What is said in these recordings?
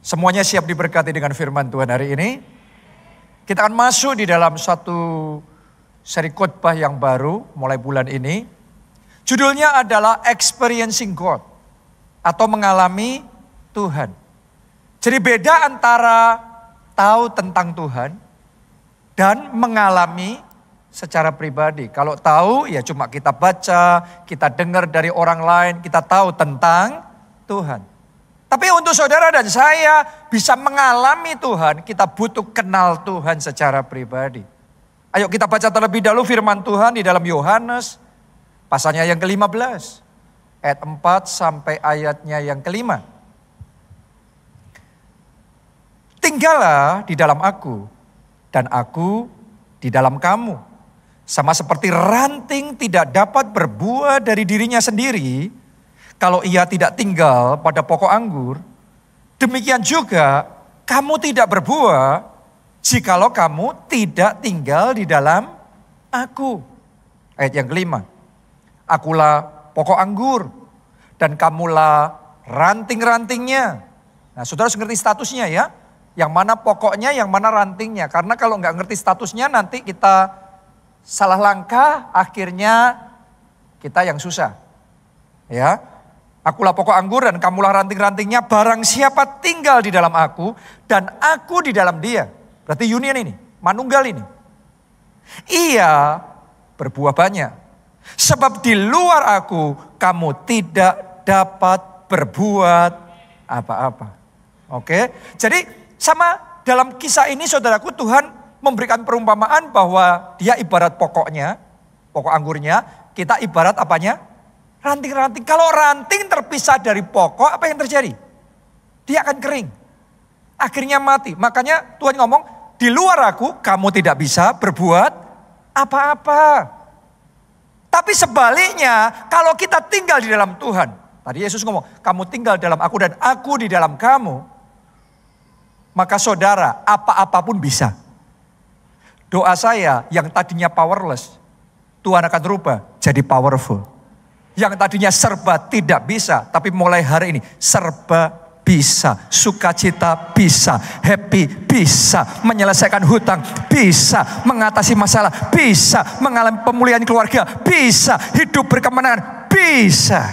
Semuanya siap diberkati dengan firman Tuhan hari ini. Kita akan masuk di dalam satu seri khotbah yang baru mulai bulan ini. Judulnya adalah Experiencing God atau mengalami Tuhan. Jadi beda antara tahu tentang Tuhan dan mengalami secara pribadi. Kalau tahu ya cuma kita baca, kita dengar dari orang lain, kita tahu tentang Tuhan. Tapi untuk saudara dan saya bisa mengalami Tuhan, kita butuh kenal Tuhan secara pribadi. Ayo kita baca terlebih dahulu firman Tuhan di dalam Yohanes, pasalnya yang ke-15, ayat 4 sampai ayatnya yang ke-5. Tinggallah di dalam aku, dan aku di dalam kamu. Sama seperti ranting tidak dapat berbuah dari dirinya sendiri, kalau ia tidak tinggal pada pokok anggur, demikian juga kamu tidak berbuah jikalau kamu tidak tinggal di dalam aku. Ayat yang ke-5. Akulah pokok anggur dan kamulah ranting-rantingnya. Nah, saudara harus ngerti statusnya ya. Yang mana pokoknya, yang mana rantingnya. Karena kalau nggak ngerti statusnya nanti kita salah langkah, akhirnya kita yang susah. Ya. Akulah pokok anggur dan kamulah ranting-rantingnya, barang siapa tinggal di dalam aku dan aku di dalam dia. Berarti union ini, manunggal ini. Ia berbuah banyak. Sebab di luar aku kamu tidak dapat berbuat apa-apa. Oke, jadi sama dalam kisah ini saudaraku, Tuhan memberikan perumpamaan bahwa dia ibarat pokoknya, pokok anggurnya, kita ibarat apanya? Ranting-ranting. Kalau ranting terpisah dari pokok, apa yang terjadi? Dia akan kering. Akhirnya mati. Makanya Tuhan ngomong, di luar aku kamu tidak bisa berbuat apa-apa. Tapi sebaliknya, kalau kita tinggal di dalam Tuhan. Tadi Yesus ngomong, kamu tinggal dalam aku dan aku di dalam kamu. Maka saudara, apa-apapun bisa. Doa saya yang tadinya powerless, Tuhan akan rubah jadi powerful. Yang tadinya serba tidak bisa, tapi mulai hari ini serba bisa. Sukacita bisa, happy bisa, menyelesaikan hutang bisa, mengatasi masalah bisa, mengalami pemulihan keluarga bisa, hidup berkemenangan bisa.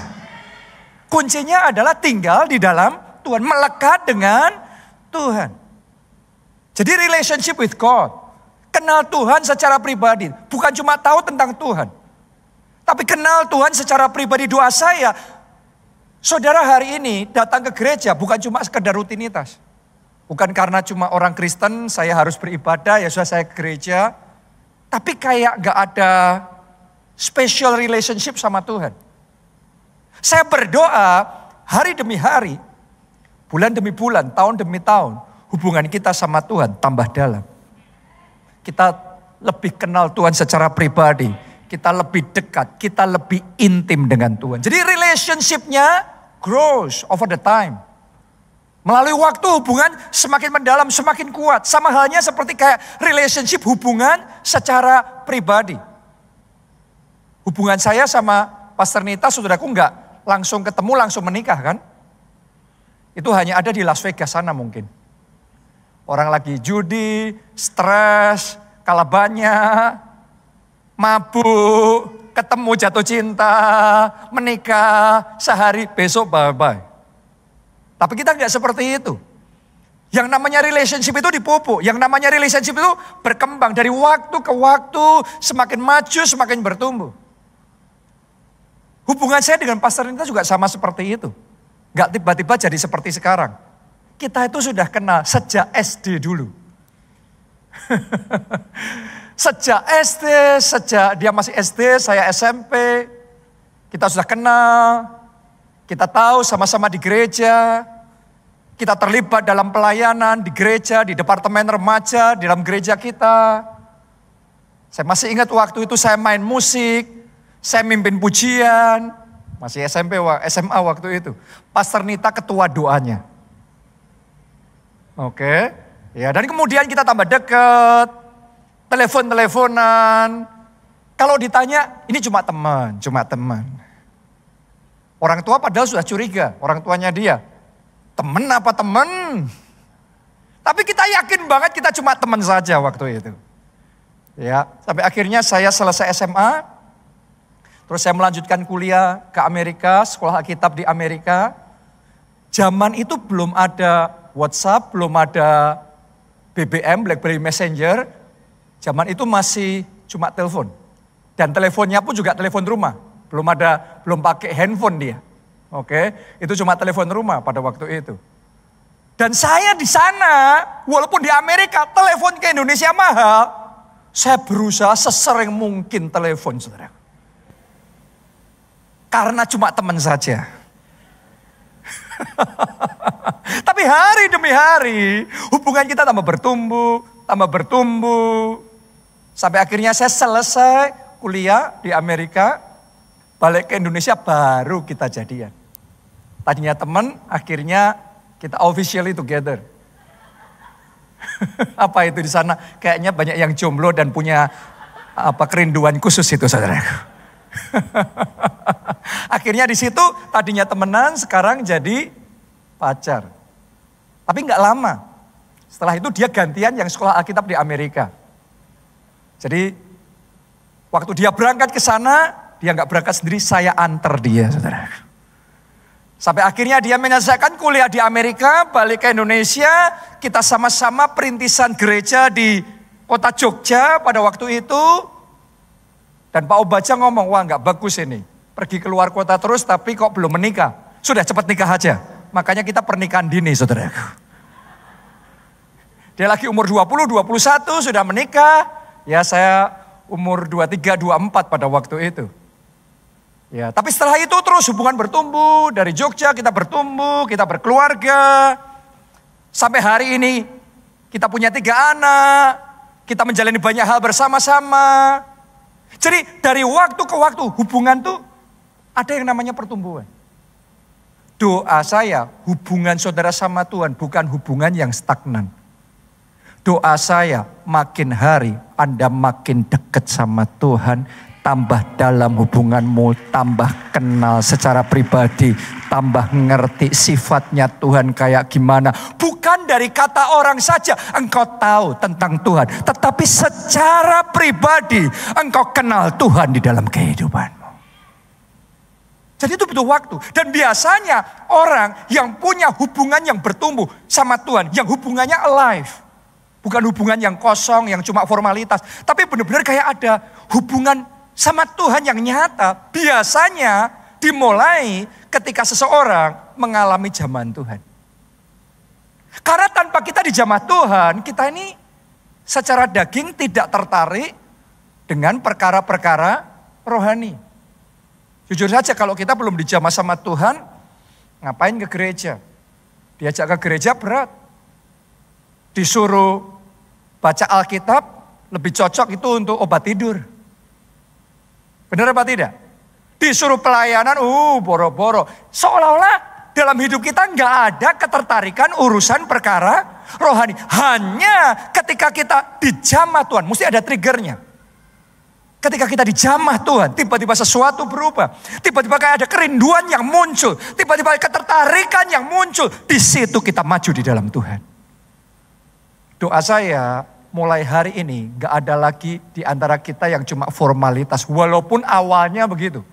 Kuncinya adalah tinggal di dalam Tuhan, melekat dengan Tuhan. Jadi relationship with God, kenal Tuhan secara pribadi, bukan cuma tahu tentang Tuhan. Tapi kenal Tuhan secara pribadi. Doa saya, saudara hari ini datang ke gereja bukan cuma sekedar rutinitas. Bukan karena cuma orang Kristen saya harus beribadah, ya sudah saya ke gereja. Tapi kayak gak ada special relationship sama Tuhan. Saya berdoa hari demi hari, bulan demi bulan, tahun demi tahun, hubungan kita sama Tuhan tambah dalam. Kita lebih kenal Tuhan secara pribadi. Kita lebih dekat, kita lebih intim dengan Tuhan. Jadi relationship-nya grows over the time. Melalui waktu hubungan semakin mendalam, semakin kuat. Sama halnya seperti kayak relationship hubungan secara pribadi. Hubungan saya sama Pastor Nita, saudaraku enggak langsung ketemu, langsung menikah kan. Itu hanya ada di Las Vegas sana mungkin. Orang lagi judi, stres, kalah banyak, mabuk, ketemu jatuh cinta, menikah, sehari besok bye-bye. Tapi kita nggak seperti itu. Yang namanya relationship itu dipupuk, yang namanya relationship itu berkembang dari waktu ke waktu, semakin maju, semakin bertumbuh. Hubungan saya dengan Pastor Nita juga sama seperti itu. Nggak tiba-tiba jadi seperti sekarang. Kita itu sudah kenal sejak SD dulu. Sejak SD, sejak dia masih SD, saya SMP, kita sudah kenal, kita tahu sama-sama di gereja, kita terlibat dalam pelayanan di gereja, di departemen remaja, di dalam gereja kita. Saya masih ingat waktu itu saya main musik, saya mimpin pujian, masih SMP, SMA waktu itu. Pastor Nita ketua doanya. Oke, ya dan kemudian kita tambah dekat. Telepon-teleponan. Kalau ditanya, ini cuma teman. Orang tua padahal sudah curiga, orang tuanya dia. Temen apa temen? Tapi kita yakin banget kita cuma teman saja waktu itu. Ya, sampai akhirnya saya selesai SMA, terus saya melanjutkan kuliah ke Amerika, sekolah Alkitab di Amerika. Zaman itu belum ada WhatsApp, belum ada BBM, BlackBerry Messenger. Zaman itu masih cuma telepon. Dan teleponnya pun juga telepon rumah. Belum pakai handphone dia. Oke, itu cuma telepon rumah pada waktu itu. Dan saya di sana, walaupun di Amerika, telepon ke Indonesia mahal. Saya berusaha sesering mungkin telepon, saudara. Karena cuma teman saja. Tapi hari demi hari, hubungan kita tambah bertumbuh. Sampai akhirnya saya selesai kuliah di Amerika, balik ke Indonesia baru kita jadian. Tadinya teman, akhirnya kita officially together. Apa itu di sana? Kayaknya banyak yang jomblo dan punya kerinduan khusus itu, saudaraku. Akhirnya di situ tadinya temenan, sekarang jadi pacar. Tapi nggak lama. Setelah itu dia gantian yang sekolah Alkitab di Amerika. Jadi waktu dia berangkat ke sana, dia nggak berangkat sendiri, saya antar dia, saudaraku. Sampai akhirnya dia menyelesaikan kuliah di Amerika, balik ke Indonesia. Kita sama-sama perintisan gereja di kota Jogja pada waktu itu. Dan Pak Obaja ngomong, wah nggak bagus ini. Pergi keluar kota terus tapi kok belum menikah. Sudah cepat nikah aja. Makanya kita pernikahan dini, saudaraku. Dia lagi umur 20, 21 sudah menikah. Ya saya umur 23, 24 pada waktu itu. Ya, tapi setelah itu terus hubungan bertumbuh. Dari Jogja kita bertumbuh, kita berkeluarga. Sampai hari ini kita punya 3 anak. Kita menjalani banyak hal bersama-sama. Jadi dari waktu ke waktu hubungan tuh ada yang namanya pertumbuhan. Doa saya hubungan saudara sama Tuhan bukan hubungan yang stagnan. Doa saya makin hari Anda makin dekat sama Tuhan. Tambah dalam hubunganmu, tambah kenal secara pribadi, tambah ngerti sifatnya Tuhan kayak gimana. Bukan dari kata orang saja engkau tahu tentang Tuhan. Tetapi secara pribadi engkau kenal Tuhan di dalam kehidupanmu. Jadi itu butuh waktu. Dan biasanya orang yang punya hubungan yang bertumbuh sama Tuhan, yang hubungannya alive. Bukan hubungan yang kosong, yang cuma formalitas. Tapi benar-benar kayak ada hubungan sama Tuhan yang nyata, biasanya dimulai ketika seseorang mengalami jamah Tuhan. Karena tanpa kita dijamah Tuhan, kita ini secara daging tidak tertarik dengan perkara-perkara rohani. Jujur saja kalau kita belum dijamah sama Tuhan, ngapain ke gereja? Diajak ke gereja berat. Disuruh baca Alkitab, lebih cocok itu untuk obat tidur. Benar apa tidak? Disuruh pelayanan, boro-boro. Seolah-olah dalam hidup kita nggak ada ketertarikan urusan perkara rohani. Hanya ketika kita dijamah Tuhan, mesti ada triggernya. Ketika kita dijamah Tuhan, tiba-tiba sesuatu berubah. Tiba-tiba kayak ada kerinduan yang muncul. Tiba-tiba ketertarikan yang muncul. Di situ kita maju di dalam Tuhan. Doa saya, mulai hari ini gak ada lagi di antara kita yang cuma formalitas. Walaupun awalnya begitu.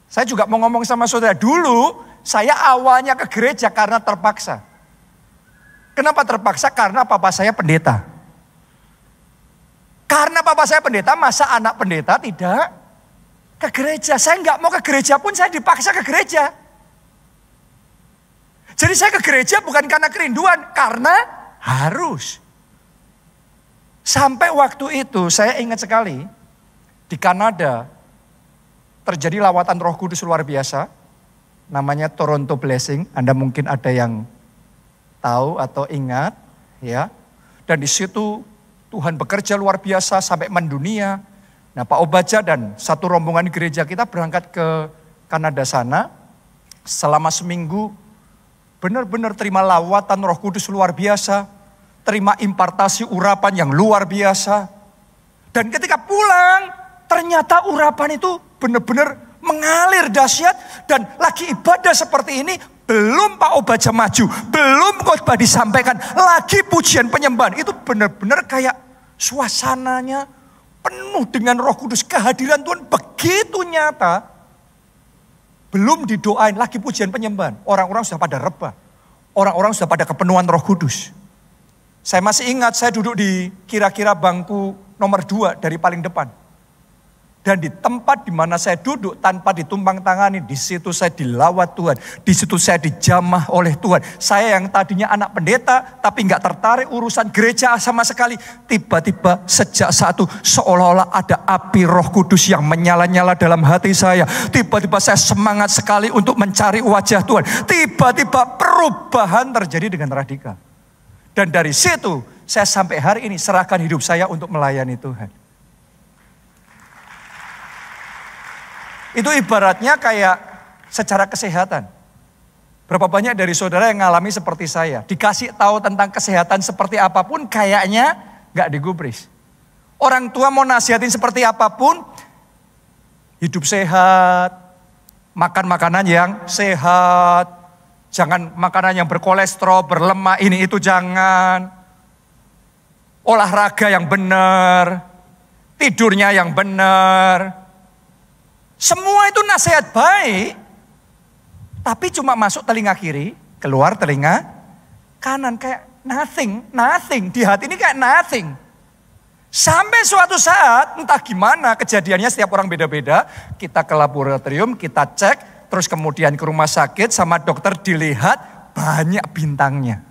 Saya juga mau ngomong sama saudara. Dulu saya awalnya ke gereja karena terpaksa. Kenapa terpaksa? Karena papa saya pendeta. Karena papa saya pendeta, masa anak pendeta tidak ke gereja. Saya gak mau ke gereja pun saya dipaksa ke gereja. Jadi saya ke gereja bukan karena kerinduan, karena harus. Sampai waktu itu saya ingat sekali di Kanada terjadi lawatan Roh Kudus luar biasa. Namanya Toronto Blessing. Anda mungkin ada yang tahu atau ingat, ya. Dan di situ Tuhan bekerja luar biasa sampai mendunia. Nah, Pak Obaja dan satu rombongan gereja kita berangkat ke Kanada sana. Selama seminggu benar-benar terima lawatan Roh Kudus luar biasa. Terima impartasi urapan yang luar biasa. Dan ketika pulang, ternyata urapan itu benar-benar mengalir dahsyat. Dan lagi ibadah seperti ini, belum Pak Obaja maju, belum khotbah disampaikan, lagi pujian penyembahan. Itu benar-benar kayak suasananya penuh dengan Roh Kudus. Kehadiran Tuhan begitu nyata. Belum didoain, lagi pujian penyembahan. Orang-orang sudah pada rebah. Orang-orang sudah pada kepenuhan Roh Kudus. Saya masih ingat saya duduk di kira-kira bangku nomor 2 dari paling depan. Dan di tempat di mana saya duduk tanpa ditumpang tangani, di situ saya dilawat Tuhan. Di situ saya dijamah oleh Tuhan. Saya yang tadinya anak pendeta, tapi nggak tertarik urusan gereja sama sekali. Tiba-tiba sejak saat itu seolah-olah ada api Roh Kudus yang menyala-nyala dalam hati saya. Tiba-tiba saya semangat sekali untuk mencari wajah Tuhan. Tiba-tiba perubahan terjadi dengan radikal. Dan dari situ saya sampai hari ini serahkan hidup saya untuk melayani Tuhan. Itu ibaratnya kayak secara kesehatan. Berapa banyak dari saudara yang ngalami seperti saya. Dikasih tahu tentang kesehatan seperti apapun kayaknya gak digubris. Orang tua mau nasihatin seperti apapun. Hidup sehat. Makan makanan yang sehat. Jangan makanan yang berkolesterol, berlemak, ini itu jangan. Olahraga yang benar. Tidurnya yang benar. Semua itu nasihat baik, tapi cuma masuk telinga kiri, keluar telinga kanan. Kayak nothing. Di hati ini kayak nothing. Sampai suatu saat, entah gimana kejadiannya setiap orang beda-beda. Kita ke laboratorium, kita cek, terus kemudian ke rumah sakit sama dokter dilihat banyak bintangnya.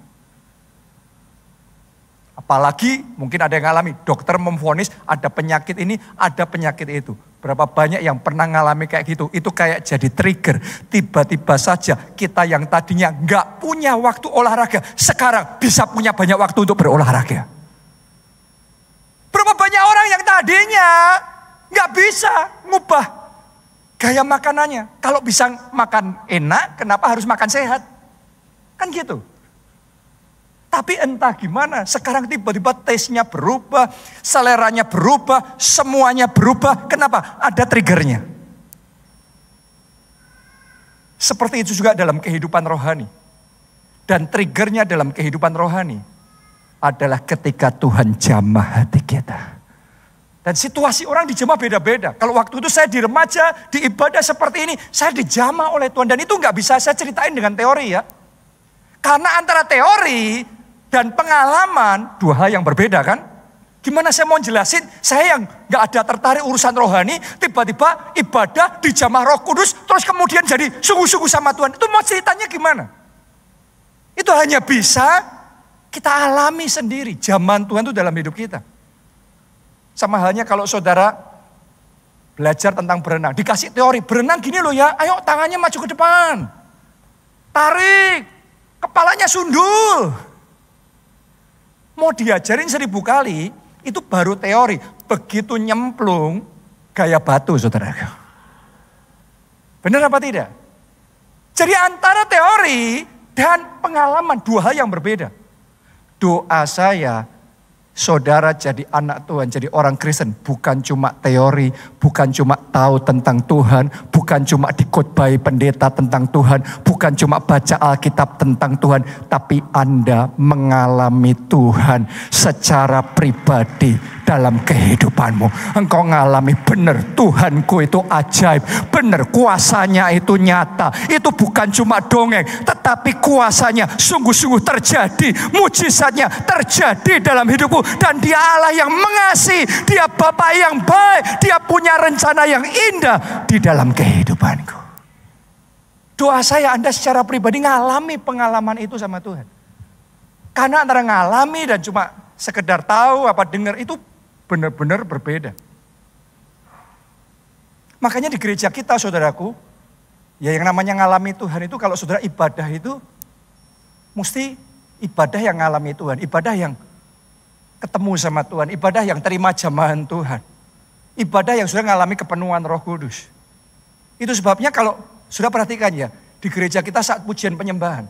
Apalagi mungkin ada yang ngalami, dokter memvonis ada penyakit ini, ada penyakit itu. Berapa banyak yang pernah ngalami kayak gitu. Itu kayak jadi trigger. Tiba-tiba saja kita yang tadinya nggak punya waktu olahraga. Sekarang bisa punya banyak waktu untuk berolahraga. Berapa banyak orang yang tadinya nggak bisa ngubah gaya makanannya. Kalau bisa makan enak, kenapa harus makan sehat? Kan gitu. Tapi entah gimana, sekarang tiba-tiba taste-nya berubah, seleranya berubah, semuanya berubah. Kenapa? Ada triggernya. Seperti itu juga dalam kehidupan rohani. Dan triggernya dalam kehidupan rohani adalah ketika Tuhan jamah hati kita. Dan situasi orang dijamah beda-beda. Kalau waktu itu saya di remaja, di ibadah seperti ini, saya dijamah oleh Tuhan. Dan itu nggak bisa saya ceritain dengan teori ya. Karena antara teori dan pengalaman, dua hal yang berbeda kan? Gimana saya mau jelasin, saya yang gak ada tertarik urusan rohani, tiba-tiba ibadah dijamah Roh Kudus, terus kemudian jadi sungguh-sungguh sama Tuhan. Itu mau ceritanya gimana? Itu hanya bisa kita alami sendiri, zaman Tuhan itu dalam hidup kita. Sama halnya kalau saudara belajar tentang berenang, dikasih teori, berenang gini loh ya, ayo tangannya maju ke depan. Tarik, kepalanya sundul. Mau diajarin 1000 kali, itu baru teori. Begitu nyemplung, gaya batu saudara. Benar apa tidak? Jadi antara teori dan pengalaman, dua hal yang berbeda. Doa saya, saudara jadi anak Tuhan, jadi orang Kristen. Bukan cuma teori, bukan cuma tahu tentang Tuhan, bukan cuma dikhotbahi pendeta tentang Tuhan, bukan cuma baca Alkitab tentang Tuhan, tapi Anda mengalami Tuhan secara pribadi dalam kehidupanmu. Engkau mengalami benar Tuhanku itu ajaib, benar kuasanya itu nyata. Itu bukan cuma dongeng, tetapi kuasanya sungguh-sungguh terjadi, mujizatnya terjadi dalam hidupku. Dan dia Allah yang mengasihi, dia Bapa yang baik, dia punya rencana yang indah di dalam kehidupanku. Doa saya Anda secara pribadi ngalami pengalaman itu sama Tuhan. Karena antara ngalami dan cuma sekedar tahu apa dengar itu benar-benar berbeda. Makanya di gereja kita saudaraku, ya yang namanya ngalami Tuhan itu kalau saudara ibadah itu mesti ibadah yang ngalami Tuhan, ibadah yang ketemu sama Tuhan, ibadah yang terima jamahan Tuhan. Ibadah yang sudah mengalami kepenuhan Roh Kudus. Itu sebabnya kalau sudah perhatikan ya, di gereja kita saat pujian penyembahan.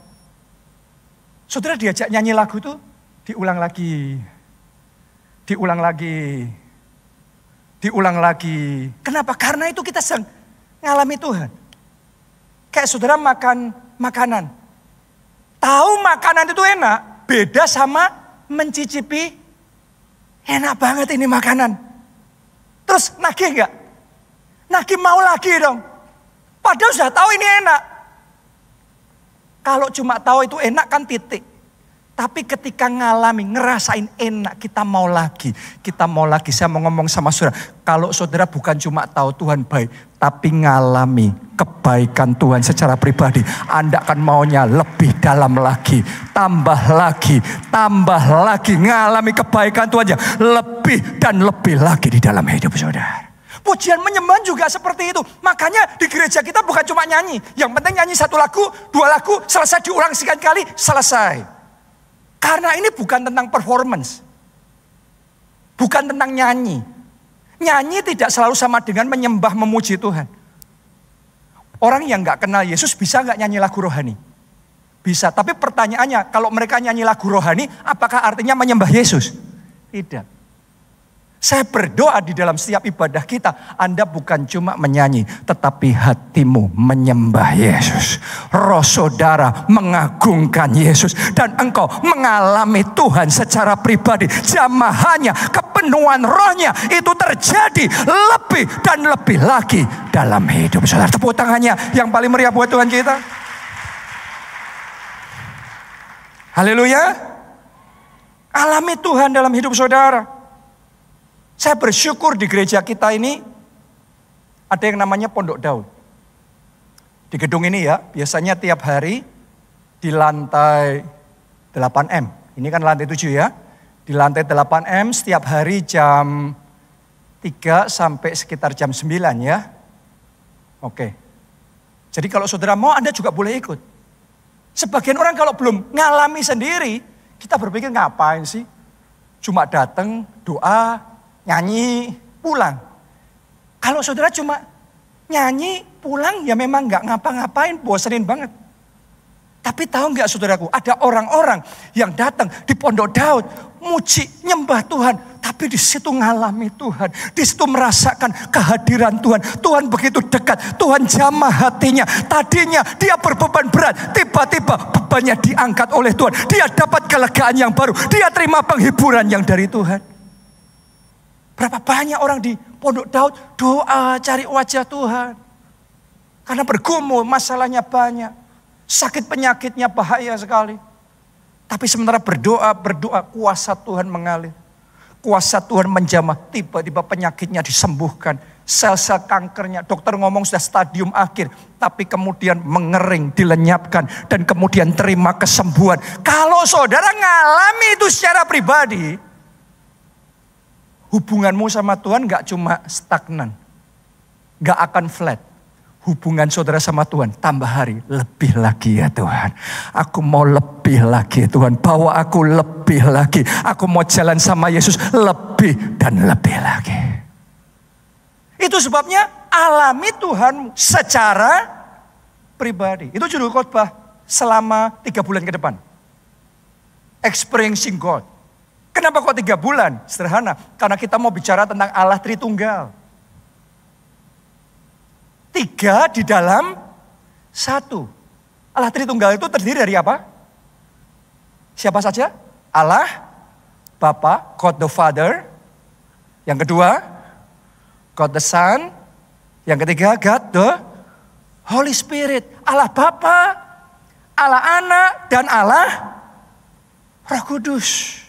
Saudara diajak nyanyi lagu itu, diulang lagi. Diulang lagi. Diulang lagi. Kenapa? Karena itu kita sedang mengalami Tuhan. Kayak saudara makan makanan. Tahu makanan itu enak, beda sama mencicipi. Enak banget ini makanan. Terus nagih enggak? Nagih mau lagi dong. Padahal sudah tahu ini enak. Kalau cuma tahu itu enak kan titik. Tapi ketika ngalami, ngerasain enak, kita mau lagi. Kita mau lagi. Saya mau ngomong sama saudara. Kalau saudara bukan cuma tahu Tuhan baik, tapi ngalami kebaikan Tuhan secara pribadi, Anda akan maunya lebih dalam lagi. Tambah lagi, ngalami kebaikan Tuhan yang lebih dan lebih lagi di dalam hidup saudara. Pujian menyembah juga seperti itu. Makanya di gereja kita bukan cuma nyanyi. Yang penting nyanyi 1 lagu, 2 lagu, selesai diulang sekian kali, selesai. Karena ini bukan tentang performance. Bukan tentang nyanyi. Nyanyi tidak selalu sama dengan menyembah memuji Tuhan. Orang yang gak kenal Yesus bisa gak nyanyi lagu rohani? Bisa, tapi pertanyaannya kalau mereka nyanyi lagu rohani, apakah artinya menyembah Yesus? Tidak. Saya berdoa di dalam setiap ibadah kita, Anda bukan cuma menyanyi, tetapi hatimu menyembah Yesus. Roh saudara mengagungkan Yesus. Dan engkau mengalami Tuhan secara pribadi. Jamahannya, kepenuhan rohnya itu terjadi lebih dan lebih lagi dalam hidup saudara. Tepuk tangannya yang paling meriah buat Tuhan kita. Haleluya. Alami Tuhan dalam hidup saudara. Saya bersyukur di gereja kita ini ada yang namanya Pondok Daud. Di gedung ini ya, biasanya tiap hari di lantai 8M. Ini kan lantai 7 ya. Di lantai 8M setiap hari jam 3 sampai sekitar jam 9 ya. Oke. Jadi kalau saudara mau, Anda juga boleh ikut. Sebagian orang kalau belum ngalami sendiri, kita berpikir ngapain sih? Cuma datang, doa, nyanyi, pulang. Kalau saudara cuma nyanyi, pulang ya memang gak ngapa-ngapain, bosenin banget. Tapi tahu gak saudaraku, ada orang-orang yang datang di Pondok Daud, muji, nyembah Tuhan. Tapi di situ ngalami Tuhan, di situ merasakan kehadiran Tuhan. Tuhan begitu dekat, Tuhan jamah hatinya. Tadinya dia berbeban berat, tiba-tiba bebannya diangkat oleh Tuhan. Dia dapat kelegaan yang baru, dia terima penghiburan yang dari Tuhan. Berapa banyak orang di Pondok Daud doa cari wajah Tuhan. Karena bergumul, masalahnya banyak. Sakit penyakitnya bahaya sekali. Tapi sementara berdoa, kuasa Tuhan mengalir. Kuasa Tuhan menjamah, tiba-tiba penyakitnya disembuhkan. Sel-sel kankernya, dokter ngomong sudah stadium akhir. Tapi kemudian mengering, dilenyapkan. Dan kemudian terima kesembuhan. Kalau saudara ngalami itu secara pribadi, hubunganmu sama Tuhan gak cuma stagnan. Gak akan flat. Hubungan saudara sama Tuhan tambah hari. Lebih lagi ya Tuhan. Aku mau lebih lagi Tuhan. Bawa aku lebih lagi. Aku mau jalan sama Yesus lebih dan lebih lagi. Itu sebabnya alami Tuhan secara pribadi. Itu judul khotbah selama 3 bulan ke depan. Experiencing God. Kenapa kok 3 bulan? Sederhana, karena kita mau bicara tentang Allah Tritunggal. 3 di dalam 1. Allah Tritunggal itu terdiri dari apa? Siapa saja? Allah, Bapa, God the Father. Yang kedua, God the Son. Yang ketiga, God the Holy Spirit. Allah Bapa, Allah Anak, dan Allah Roh Kudus.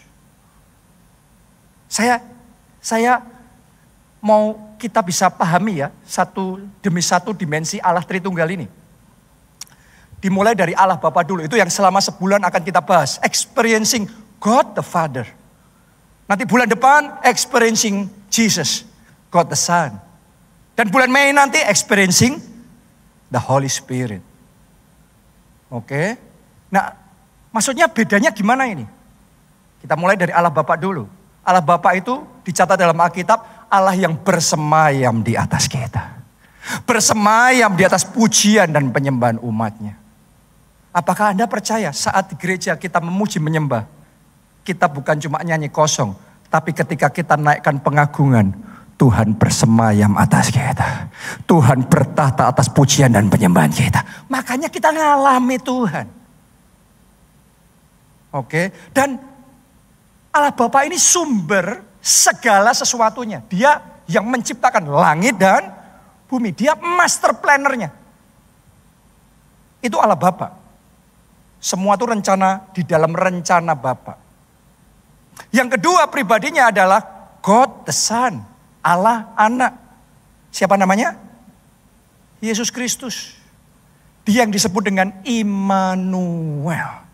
Saya mau kita bisa pahami ya, satu demi satu dimensi Allah Tritunggal ini. Dimulai dari Allah Bapa dulu, itu yang selama sebulan akan kita bahas. Experiencing God the Father. Nanti bulan depan, experiencing Jesus, God the Son. Dan bulan Mei nanti, experiencing the Holy Spirit. Oke. Nah, maksudnya bedanya gimana ini? Kita mulai dari Allah Bapa dulu. Allah Bapa itu dicatat dalam Alkitab, Allah yang bersemayam di atas kita. Bersemayam di atas pujian dan penyembahan umatnya. Apakah Anda percaya saat di gereja kita memuji menyembah, kita bukan cuma nyanyi kosong, tapi ketika kita naikkan pengagungan, Tuhan bersemayam atas kita. Tuhan bertahta atas pujian dan penyembahan kita. Makanya kita ngalami Tuhan. Oke, dan Allah Bapa ini sumber segala sesuatunya. Dia yang menciptakan langit dan bumi. Dia master plannernya. Itu Allah Bapa. Semua itu rencana di dalam rencana Bapa. Yang kedua pribadinya adalah God the Son. Allah Anak. Siapa namanya? Yesus Kristus. Dia yang disebut dengan Immanuel.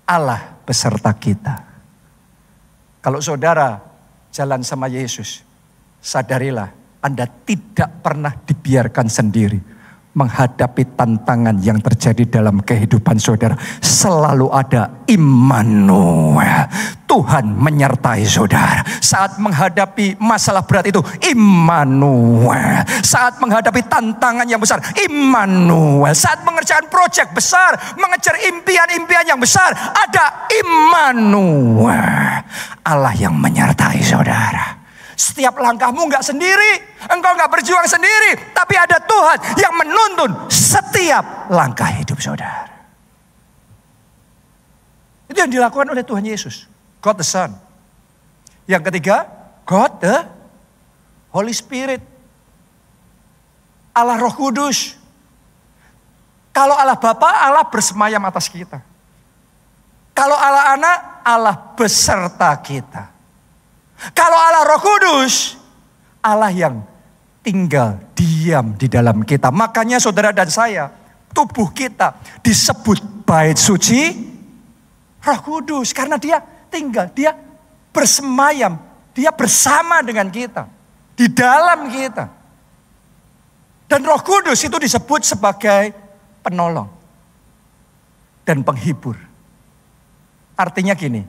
Allah beserta kita. Kalau saudara jalan sama Yesus, sadarilah Anda tidak pernah dibiarkan sendiri menghadapi tantangan yang terjadi dalam kehidupan saudara. Selalu ada Immanuel. Tuhan menyertai saudara. Saat menghadapi masalah berat itu, Immanuel. Saat menghadapi tantangan yang besar, Immanuel. Saat mengerjakan proyek besar, mengejar impian-impian yang besar, ada Immanuel. Allah yang menyertai saudara. Setiap langkahmu gak sendiri. Engkau gak berjuang sendiri. Tapi ada Tuhan yang menuntun setiap langkah hidup saudara. Itu yang dilakukan oleh Tuhan Yesus. God the Son. Yang ketiga, God the Holy Spirit. Allah Roh Kudus. Kalau Allah Bapa, Allah bersemayam atas kita. Kalau Allah Anak, Allah beserta kita. Kalau Allah Roh Kudus, Allah yang tinggal diam di dalam kita. Makanya saudara dan saya, tubuh kita disebut bait suci Roh Kudus. Karena dia tinggal, dia bersemayam, dia bersama dengan kita, di dalam kita. Dan Roh Kudus itu disebut sebagai penolong dan penghibur. Artinya gini,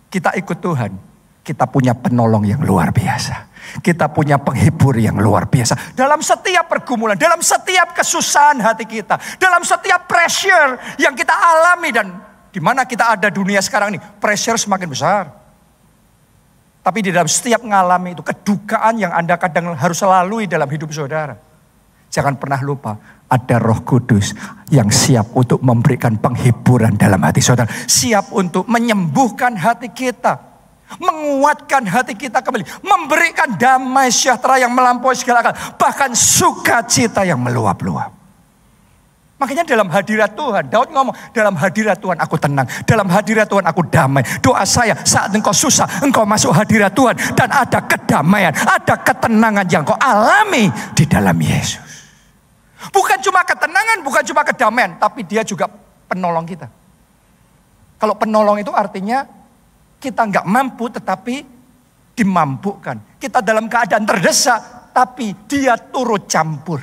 kita ikut Tuhan. Kita punya penolong yang luar biasa. Kita punya penghibur yang luar biasa. Dalam setiap pergumulan, dalam setiap kesusahan hati kita, dalam setiap pressure yang kita alami dan di mana kita ada dunia sekarang ini, pressure semakin besar. Tapi di dalam setiap mengalami itu, kedukaan yang Anda kadang harus lalui dalam hidup saudara. Jangan pernah lupa, ada Roh Kudus yang siap untuk memberikan penghiburan dalam hati saudara. Siap untuk menyembuhkan hati kita. Menguatkan hati kita kembali. Memberikan damai sejahtera yang melampaui segala akal. Bahkan sukacita yang meluap-luap. Makanya dalam hadirat Tuhan, Daud ngomong, dalam hadirat Tuhan aku tenang. Dalam hadirat Tuhan aku damai. Doa saya saat engkau susah, engkau masuk hadirat Tuhan. Dan ada kedamaian, ada ketenangan yang kau alami di dalam Yesus. Bukan cuma ketenangan, bukan cuma kedamaian. Tapi dia juga penolong kita. Kalau penolong itu artinya kita nggak mampu tetapi dimampukan. Kita dalam keadaan terdesak tapi dia turut campur.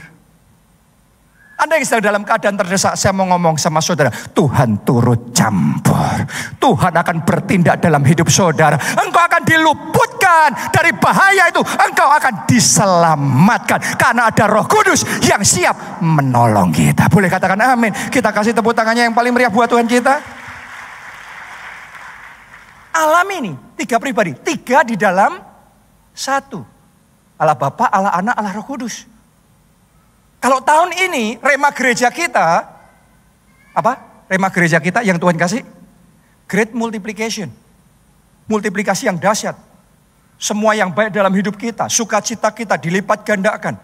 Anda yang sedang dalam keadaan terdesak, saya mau ngomong sama saudara, Tuhan turut campur. Tuhan akan bertindak dalam hidup saudara. Engkau akan diluputkan dari bahaya itu. Engkau akan diselamatkan. Karena ada Roh Kudus yang siap menolong kita. Boleh katakan amin. Kita kasih tepuk tangannya yang paling meriah buat Tuhan kita. Alami ini, 3 pribadi. 3 di dalam 1. Allah Bapa, Allah Anak, Allah Roh Kudus. Kalau tahun ini rema gereja kita, apa? Rema gereja kita yang Tuhan kasih? Great multiplication. Multiplikasi yang dahsyat. Semua yang baik dalam hidup kita, sukacita kita dilipat gandakan.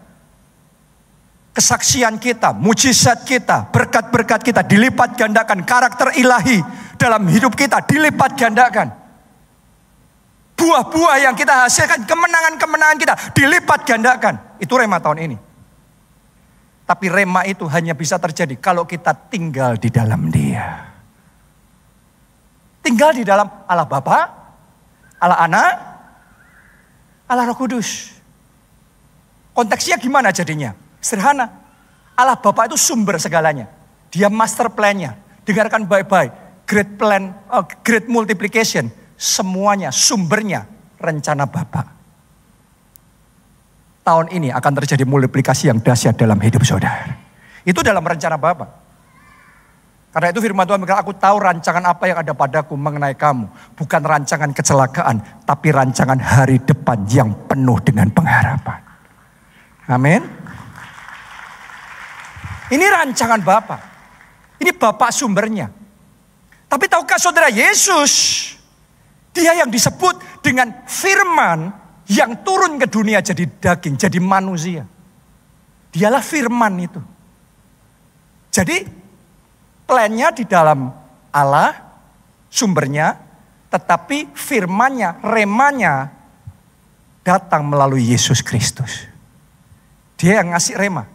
Kesaksian kita, mujizat kita, berkat-berkat kita dilipat gandakan. Karakter ilahi dalam hidup kita dilipat gandakan. Buah-buah yang kita hasilkan, kemenangan-kemenangan kita dilipat gandakan. Itu rema tahun ini. Tapi rema itu hanya bisa terjadi kalau kita tinggal di dalam Dia. Tinggal di dalam Allah Bapa, Allah Anak, Allah Roh Kudus. Konteksnya gimana jadinya? Sederhana. Allah Bapa itu sumber segalanya. Dia master plan-nya. Dengarkan baik-baik. Great plan, great multiplication. Semuanya, sumbernya, rencana Bapa. Tahun ini akan terjadi multiplikasi yang dahsyat dalam hidup saudara. Itu dalam rencana Bapa. Karena itu firman Tuhan berkata, aku tahu rancangan apa yang ada padaku mengenai kamu. Bukan rancangan kecelakaan, tapi rancangan hari depan yang penuh dengan pengharapan. Amin. Ini rancangan Bapa. Ini Bapa sumbernya. Tapi tahukah saudara, Yesus, dia yang disebut dengan firman yang turun ke dunia jadi daging, jadi manusia. Dialah firman itu. Jadi plannya di dalam Allah, sumbernya, tetapi firmannya, remanya datang melalui Yesus Kristus. Dia yang ngasih rema.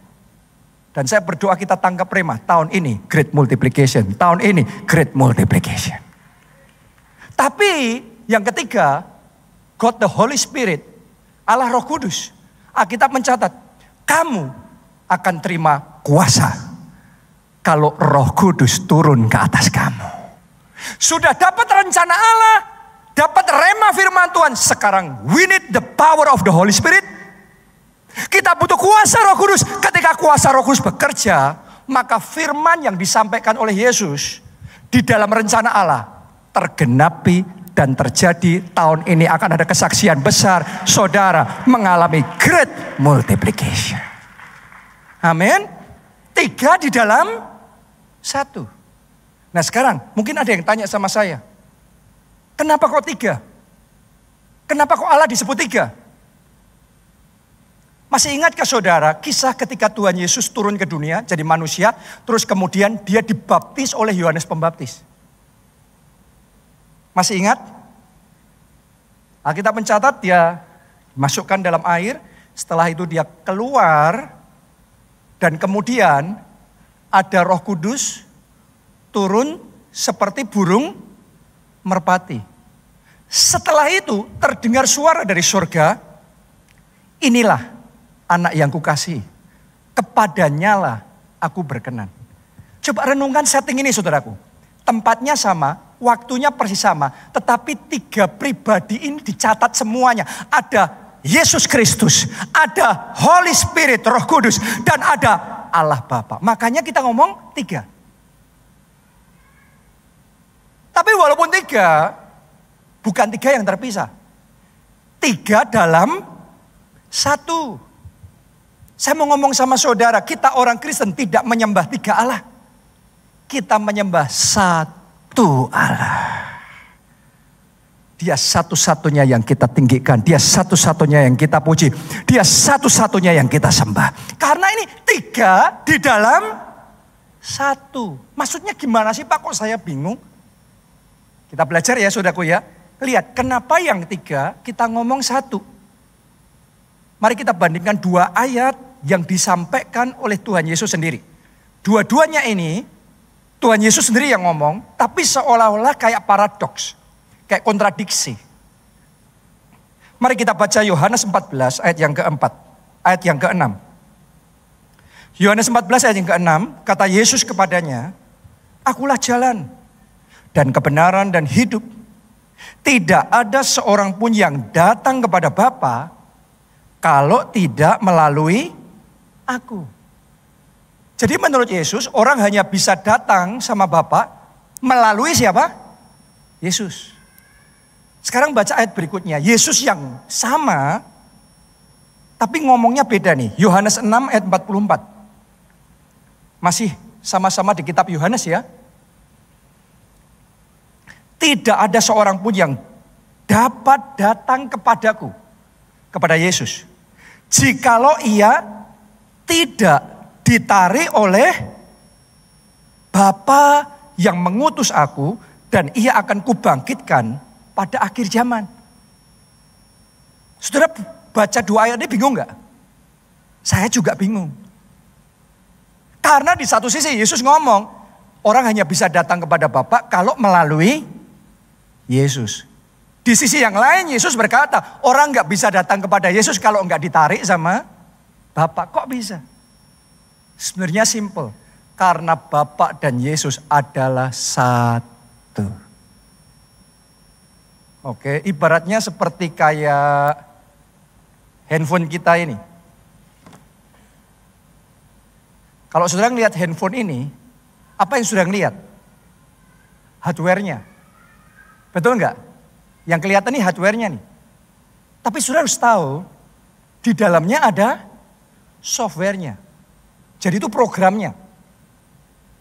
Dan saya berdoa kita tangkap rema. Tahun ini great multiplication. Tahun ini great multiplication. Tapi yang ketiga, God the Holy Spirit, Allah Roh Kudus. Alkitab mencatat, kamu akan terima kuasa kalau Roh Kudus turun ke atas kamu. Sudah dapat rencana Allah, dapat rema firman Tuhan. Sekarang we need the power of the Holy Spirit. Kita butuh kuasa Roh Kudus. Ketika kuasa Roh Kudus bekerja, maka firman yang disampaikan oleh Yesus di dalam rencana Allah tergenapi dan terjadi. Tahun ini akan ada kesaksian besar, saudara mengalami great multiplication. Amin. 3 di dalam 1. Nah sekarang mungkin ada yang tanya sama saya, kenapa kok 3? Kenapa kok Allah disebut 3? Masih ingatkah saudara kisah ketika Tuhan Yesus turun ke dunia jadi manusia, terus kemudian dia dibaptis oleh Yohanes Pembaptis? Masih ingat? Alkitab mencatat dia dimasukkan dalam air, setelah itu dia keluar dan kemudian ada Roh Kudus turun seperti burung merpati. Setelah itu terdengar suara dari surga, inilah anak yang kukasihi, kepadanya lah aku berkenan. Coba renungkan setting ini saudaraku. Tempatnya sama, waktunya persis sama. Tetapi 3 pribadi ini dicatat semuanya. Ada Yesus Kristus, ada Holy Spirit, Roh Kudus, dan ada Allah Bapa. Makanya kita ngomong 3. Tapi walaupun 3, bukan 3 yang terpisah. 3 dalam 1. Saya mau ngomong sama saudara, kita orang Kristen tidak menyembah 3 Allah. Kita menyembah 1 Allah. Dia satu-satunya yang kita tinggikan. Dia satu-satunya yang kita puji. Dia satu-satunya yang kita sembah. Karena ini 3 di dalam 1. Maksudnya gimana sih Pak, kok saya bingung? Kita belajar ya saudaraku ya. Lihat kenapa yang 3 kita ngomong 1. Mari kita bandingkan 2 ayat yang disampaikan oleh Tuhan Yesus sendiri. Dua-duanya ini Tuhan Yesus sendiri yang ngomong, tapi seolah-olah kayak paradoks, kayak kontradiksi. Mari kita baca Yohanes 14 ayat yang keempat, ayat yang ke-6. Yohanes 14 ayat yang ke-6, kata Yesus kepadanya, akulah jalan dan kebenaran dan hidup. Tidak ada seorang pun yang datang kepada Bapa kalau tidak melalui aku. Jadi menurut Yesus, orang hanya bisa datang sama Bapa melalui siapa? Yesus. Sekarang baca ayat berikutnya. Yesus yang sama, tapi ngomongnya beda nih. Yohanes 6 ayat 44. Masih sama-sama di kitab Yohanes ya. Tidak ada seorang pun yang dapat datang kepadaku, kepada Yesus, jikalau ia tidak ditarik oleh Bapa yang mengutus aku, dan ia akan kubangkitkan pada akhir zaman. Saudara baca 2 ayat ini bingung gak? Saya juga bingung. Karena di satu sisi Yesus ngomong, orang hanya bisa datang kepada Bapa kalau melalui Yesus. Di sisi yang lain Yesus berkata, orang gak bisa datang kepada Yesus kalau gak ditarik sama Bapa. Kok bisa? Sebenarnya simple. Karena Bapa dan Yesus adalah satu. Oke, ibaratnya seperti kayak handphone kita ini. Kalau saudara lihat handphone ini, Apa yang sudah ngelihat? Hardware-nya. Betul enggak? Yang kelihatan nih hardware-nya nih. Tapi saudara harus tahu, di dalamnya ada software-nya. Jadi itu programnya.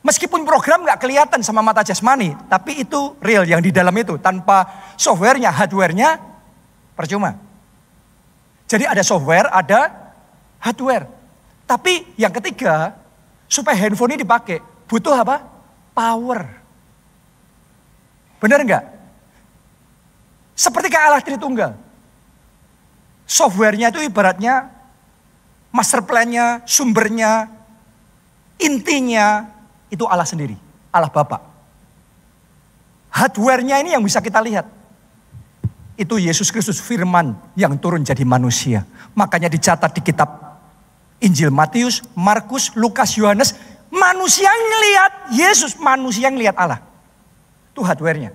Meskipun program nggak kelihatan sama mata jasmani, tapi itu real yang di dalam itu. Tanpa software-nya, hardware-nya, percuma. Jadi ada software, ada hardware. Tapi yang ketiga, supaya handphone ini dipakai, butuh apa? Power. Benar nggak? Seperti kayak Allah Tritunggal. Software-nya itu ibaratnya, master plan-nya, sumbernya, intinya, itu Allah sendiri, Allah Bapa. Hardware-nya ini yang bisa kita lihat. Itu Yesus Kristus firman yang turun jadi manusia. Makanya dicatat di kitab Injil Matius, Markus, Lukas, Yohanes. Manusia yang ngelihat Yesus, manusia yang ngelihat Allah. Itu hardware-nya.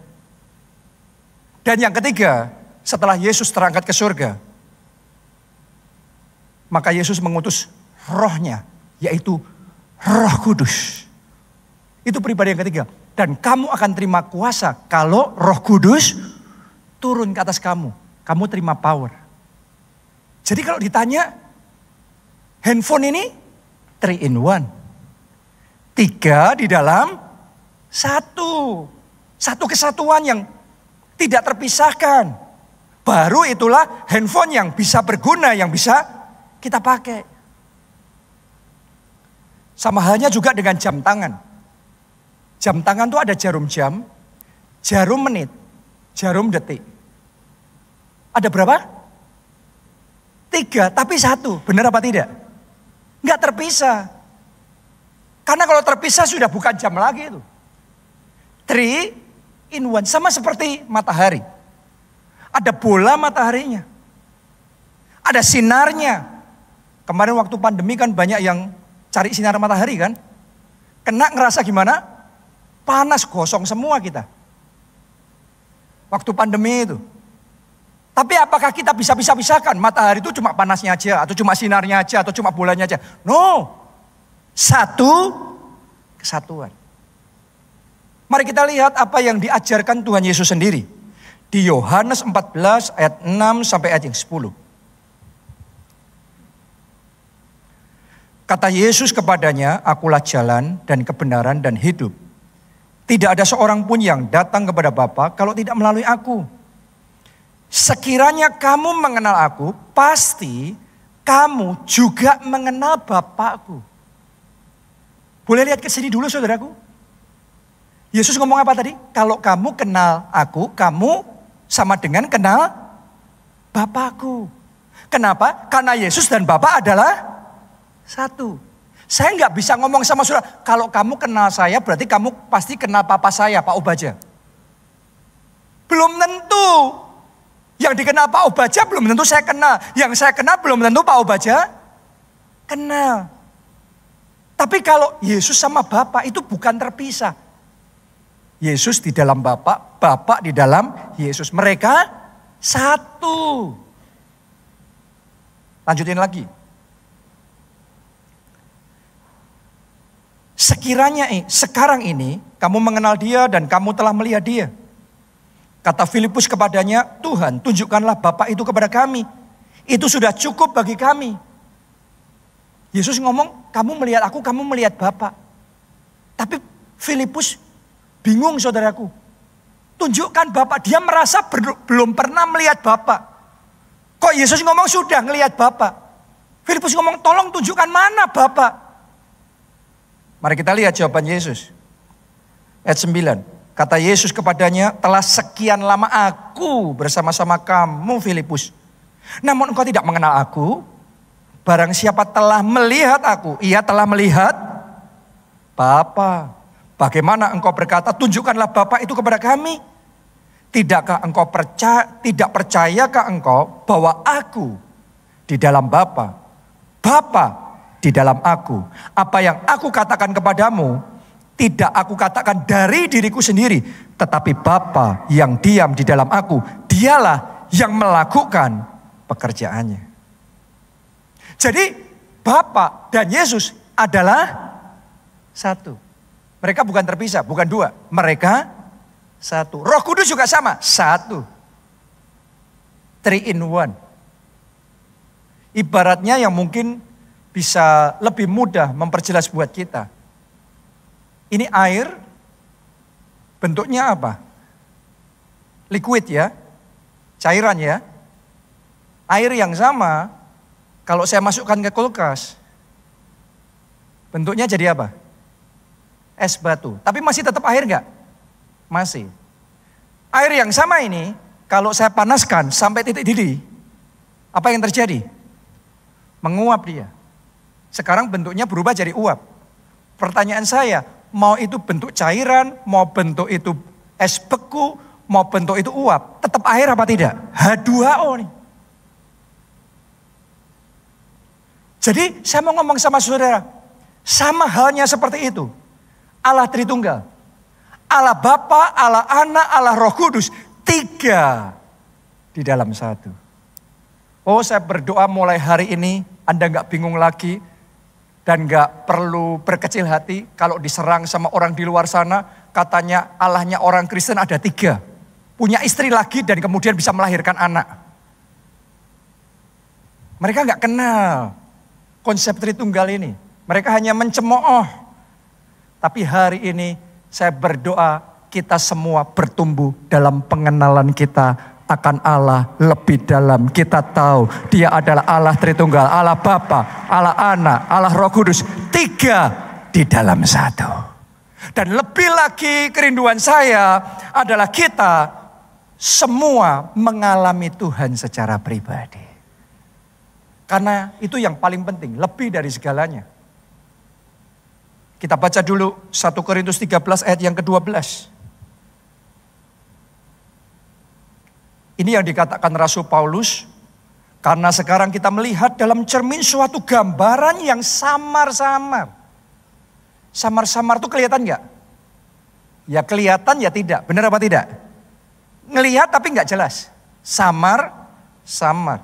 Dan yang ketiga, setelah Yesus terangkat ke surga, maka Yesus mengutus rohnya, yaitu Roh Kudus. Itu pribadi yang ketiga. Dan kamu akan terima kuasa kalau Roh Kudus turun ke atas kamu. Kamu terima power. Jadi kalau ditanya, handphone ini 3 in 1. 3 di dalam 1. Satu kesatuan yang tidak terpisahkan. Baru itulah handphone yang bisa berguna, yang bisa kita pakai. Sama halnya juga dengan jam tangan. Jam tangan itu ada jarum jam, jarum menit, jarum detik. Ada berapa? 3, tapi 1. Benar apa tidak? Enggak terpisah. Karena kalau terpisah sudah bukan jam lagi itu. 3 in 1. Sama seperti matahari. Ada bola mataharinya. Ada sinarnya. Kemarin waktu pandemi kan banyak yang cari sinar matahari kan. Kena ngerasa gimana? Panas, gosong semua kita. Waktu pandemi itu. Tapi apakah kita bisa pisahkan? Matahari itu cuma panasnya aja, atau cuma sinarnya aja, atau cuma bolanya aja. No. Satu kesatuan. Mari kita lihat apa yang diajarkan Tuhan Yesus sendiri. Di Yohanes 14 ayat 6 sampai ayat yang 10. Kata Yesus kepadanya, akulah jalan dan kebenaran dan hidup. Tidak ada seorang pun yang datang kepada Bapa kalau tidak melalui aku. Sekiranya kamu mengenal aku, pasti kamu juga mengenal Bapakku. Boleh lihat ke sini dulu saudaraku. Yesus ngomong apa tadi? Kalau kamu kenal aku, kamu sama dengan kenal Bapakku. Kenapa? Karena Yesus dan Bapa adalah satu. Saya nggak bisa ngomong sama saudara, kalau kamu kenal saya berarti kamu pasti kenal papa saya, Pak Obaja. Belum tentu. Yang dikenal Pak Obaja belum tentu saya kenal. Yang saya kenal belum tentu Pak Obaja kenal. Tapi kalau Yesus sama Bapa itu bukan terpisah. Yesus di dalam Bapa, Bapa di dalam Yesus. Mereka satu. Lanjutin lagi. Sekiranya sekarang ini kamu mengenal dia dan kamu telah melihat dia. Kata Filipus kepadanya, Tuhan tunjukkanlah Bapa itu kepada kami. Itu sudah cukup bagi kami. Yesus ngomong, kamu melihat aku, kamu melihat Bapa. Tapi Filipus bingung saudaraku. Tunjukkan Bapa, dia merasa belum pernah melihat Bapa. Kok Yesus ngomong sudah ngelihat Bapa? Filipus ngomong, tolong tunjukkan mana Bapa. Mari kita lihat jawaban Yesus. Ayat 9. Kata Yesus kepadanya, telah sekian lama aku bersama-sama kamu Filipus. Namun engkau tidak mengenal aku. Barang siapa telah melihat aku, ia telah melihat Bapa. Bagaimana engkau berkata, tunjukkanlah Bapa itu kepada kami. Tidakkah engkau tidak percayakah engkau bahwa aku di dalam Bapa, Bapa di dalam aku. Apa yang aku katakan kepadamu, tidak aku katakan dari diriku sendiri, tetapi Bapa yang diam di dalam aku, dialah yang melakukan pekerjaannya. Jadi Bapa dan Yesus adalah satu. Mereka bukan terpisah, bukan dua. Mereka satu. Roh Kudus juga sama, satu. 3 in 1. Ibaratnya yang mungkin bisa lebih mudah memperjelas buat kita. Ini air, bentuknya apa? Liquid ya, cairan ya. Air yang sama, kalau saya masukkan ke kulkas, bentuknya jadi apa? Es batu. Tapi masih tetap air enggak? Masih. Air yang sama ini, kalau saya panaskan sampai titik didih, apa yang terjadi? Menguap dia. Sekarang bentuknya berubah jadi uap. Pertanyaan saya, mau itu bentuk cairan, mau bentuk itu es beku, mau bentuk itu uap, tetap air apa tidak? H2O nih. Jadi saya mau ngomong sama saudara, sama halnya seperti itu. Allah Tritunggal, Allah Bapa, Allah Anak, Allah Roh Kudus, 3 di dalam 1. Oh, saya berdoa mulai hari ini Anda gak bingung lagi dan gak perlu berkecil hati kalau diserang sama orang di luar sana. Katanya Allahnya orang Kristen ada 3. Punya istri lagi dan kemudian bisa melahirkan anak. Mereka gak kenal konsep Tritunggal ini. Mereka hanya mencemooh. Tapi hari ini saya berdoa kita semua bertumbuh dalam pengenalan kita akan Allah lebih dalam. Kita tahu Dia adalah Allah Tritunggal, Allah Bapa, Allah Anak, Allah Roh Kudus. 3 di dalam 1. Dan lebih lagi kerinduan saya adalah kita semua mengalami Tuhan secara pribadi. Karena itu yang paling penting, lebih dari segalanya. Kita baca dulu 1 Korintus 13 ayat yang ke-12. Ini yang dikatakan Rasul Paulus. Karena sekarang kita melihat dalam cermin suatu gambaran yang samar-samar. Samar-samar itu kelihatan gak? Ya kelihatan ya tidak. Benar apa tidak? Ngelihat tapi gak jelas. Samar-samar.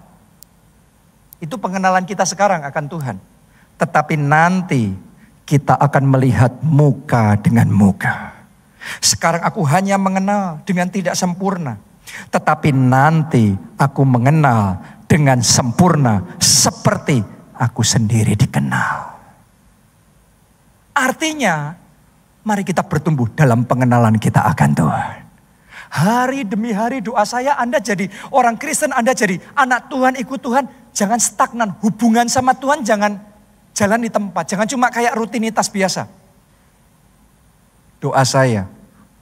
Itu pengenalan kita sekarang akan Tuhan. Tetapi nanti kita akan melihat muka dengan muka. Sekarang aku hanya mengenal dengan tidak sempurna. Tetapi nanti aku mengenal dengan sempurna seperti aku sendiri dikenal. Artinya, mari kita bertumbuh dalam pengenalan kita akan Tuhan. Hari demi hari doa saya Anda jadi orang Kristen, Anda jadi anak Tuhan, ikut Tuhan. Jangan stagnan, hubungan sama Tuhan jangan jalan di tempat, jangan cuma kayak rutinitas biasa. Doa saya,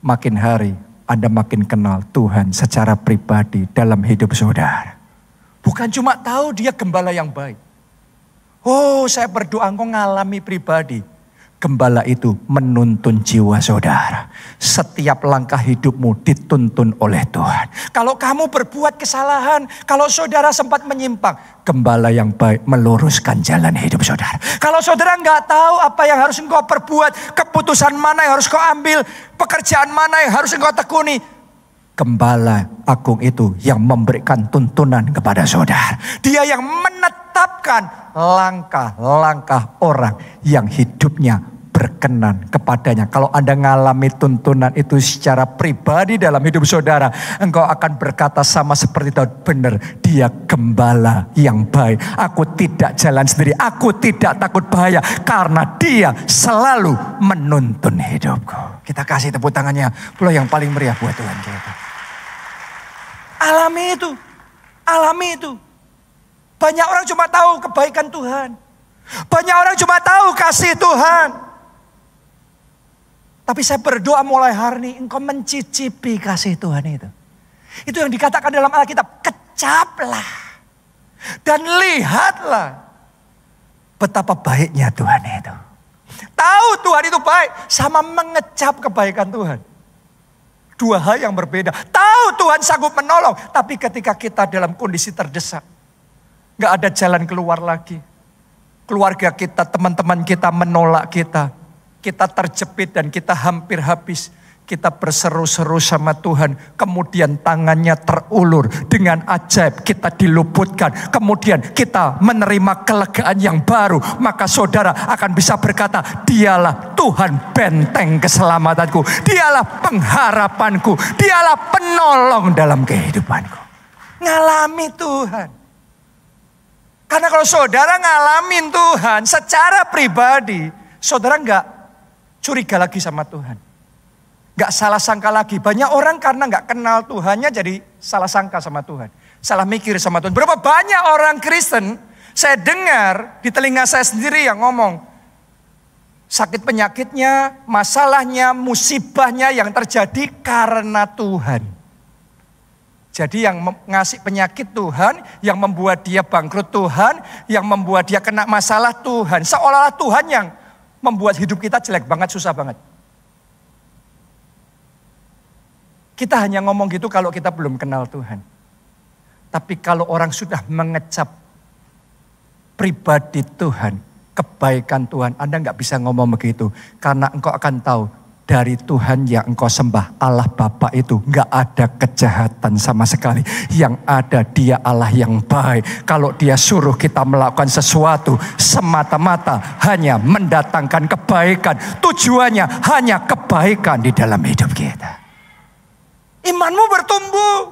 makin hari Anda makin kenal Tuhan secara pribadi dalam hidup saudara. Bukan cuma tahu Dia gembala yang baik. Oh, saya berdoa engkau ngalami pribadi. Gembala itu menuntun jiwa saudara. Setiap langkah hidupmu dituntun oleh Tuhan. Kalau kamu berbuat kesalahan, kalau saudara sempat menyimpang, gembala yang baik meluruskan jalan hidup saudara. Kalau saudara nggak tahu apa yang harus engkau perbuat, keputusan mana yang harus kau ambil, pekerjaan mana yang harus engkau tekuni, Gembala agung itu yang memberikan tuntunan kepada saudara. Dia yang menetapkan langkah-langkah orang yang hidupnya berkenan kepadanya. Kalau Anda mengalami tuntunan itu secara pribadi dalam hidup saudara, engkau akan berkata sama seperti Daud, benar, dia gembala yang baik. Aku tidak jalan sendiri, aku tidak takut bahaya, karena dia selalu menuntun hidupku. Kita kasih tepuk tangannya pula yang paling meriah buat Tuhan kita. Alami itu, alami itu. Banyak orang cuma tahu kebaikan Tuhan. Banyak orang cuma tahu kasih Tuhan. Tapi saya berdoa mulai hari ini engkau mencicipi kasih Tuhan itu. Itu yang dikatakan dalam Alkitab, kecaplah dan lihatlah betapa baiknya Tuhan itu. Tahu Tuhan itu baik sama mengecap kebaikan Tuhan. Dua hal yang berbeda. Tahu Tuhan sanggup menolong, tapi ketika kita dalam kondisi terdesak, gak ada jalan keluar lagi. Keluarga kita, teman-teman kita menolak kita. Kita terjepit dan kita hampir habis. kita berseru-seru sama Tuhan, kemudian tangannya terulur dengan ajaib, kita diluputkan, kemudian kita menerima kelegaan yang baru, maka saudara akan bisa berkata, dialah Tuhan benteng keselamatanku, dialah pengharapanku, dialah penolong dalam kehidupanku. Ngalami Tuhan. Karena kalau saudara ngalamin Tuhan secara pribadi, saudara nggak curiga lagi sama Tuhan. Gak salah sangka lagi. Banyak orang karena gak kenal Tuhannya jadi salah sangka sama Tuhan. Salah mikir sama Tuhan. Berapa banyak orang Kristen saya dengar di telinga saya sendiri yang ngomong. Sakit penyakitnya, masalahnya, musibahnya yang terjadi karena Tuhan. Jadi yang ngasih penyakit Tuhan, yang membuat dia bangkrut Tuhan, yang membuat dia kena masalah Tuhan. Seolah-olah Tuhan yang membuat hidup kita jelek banget, susah banget. Kita hanya ngomong gitu kalau kita belum kenal Tuhan. Tapi kalau orang sudah mengecap pribadi Tuhan, kebaikan Tuhan, Anda nggak bisa ngomong begitu. Karena engkau akan tahu dari Tuhan yang engkau sembah, Allah Bapa itu nggak ada kejahatan sama sekali. Yang ada dia Allah yang baik. Kalau dia suruh kita melakukan sesuatu, semata-mata hanya mendatangkan kebaikan. Tujuannya hanya kebaikan di dalam hidup kita. Imanmu bertumbuh.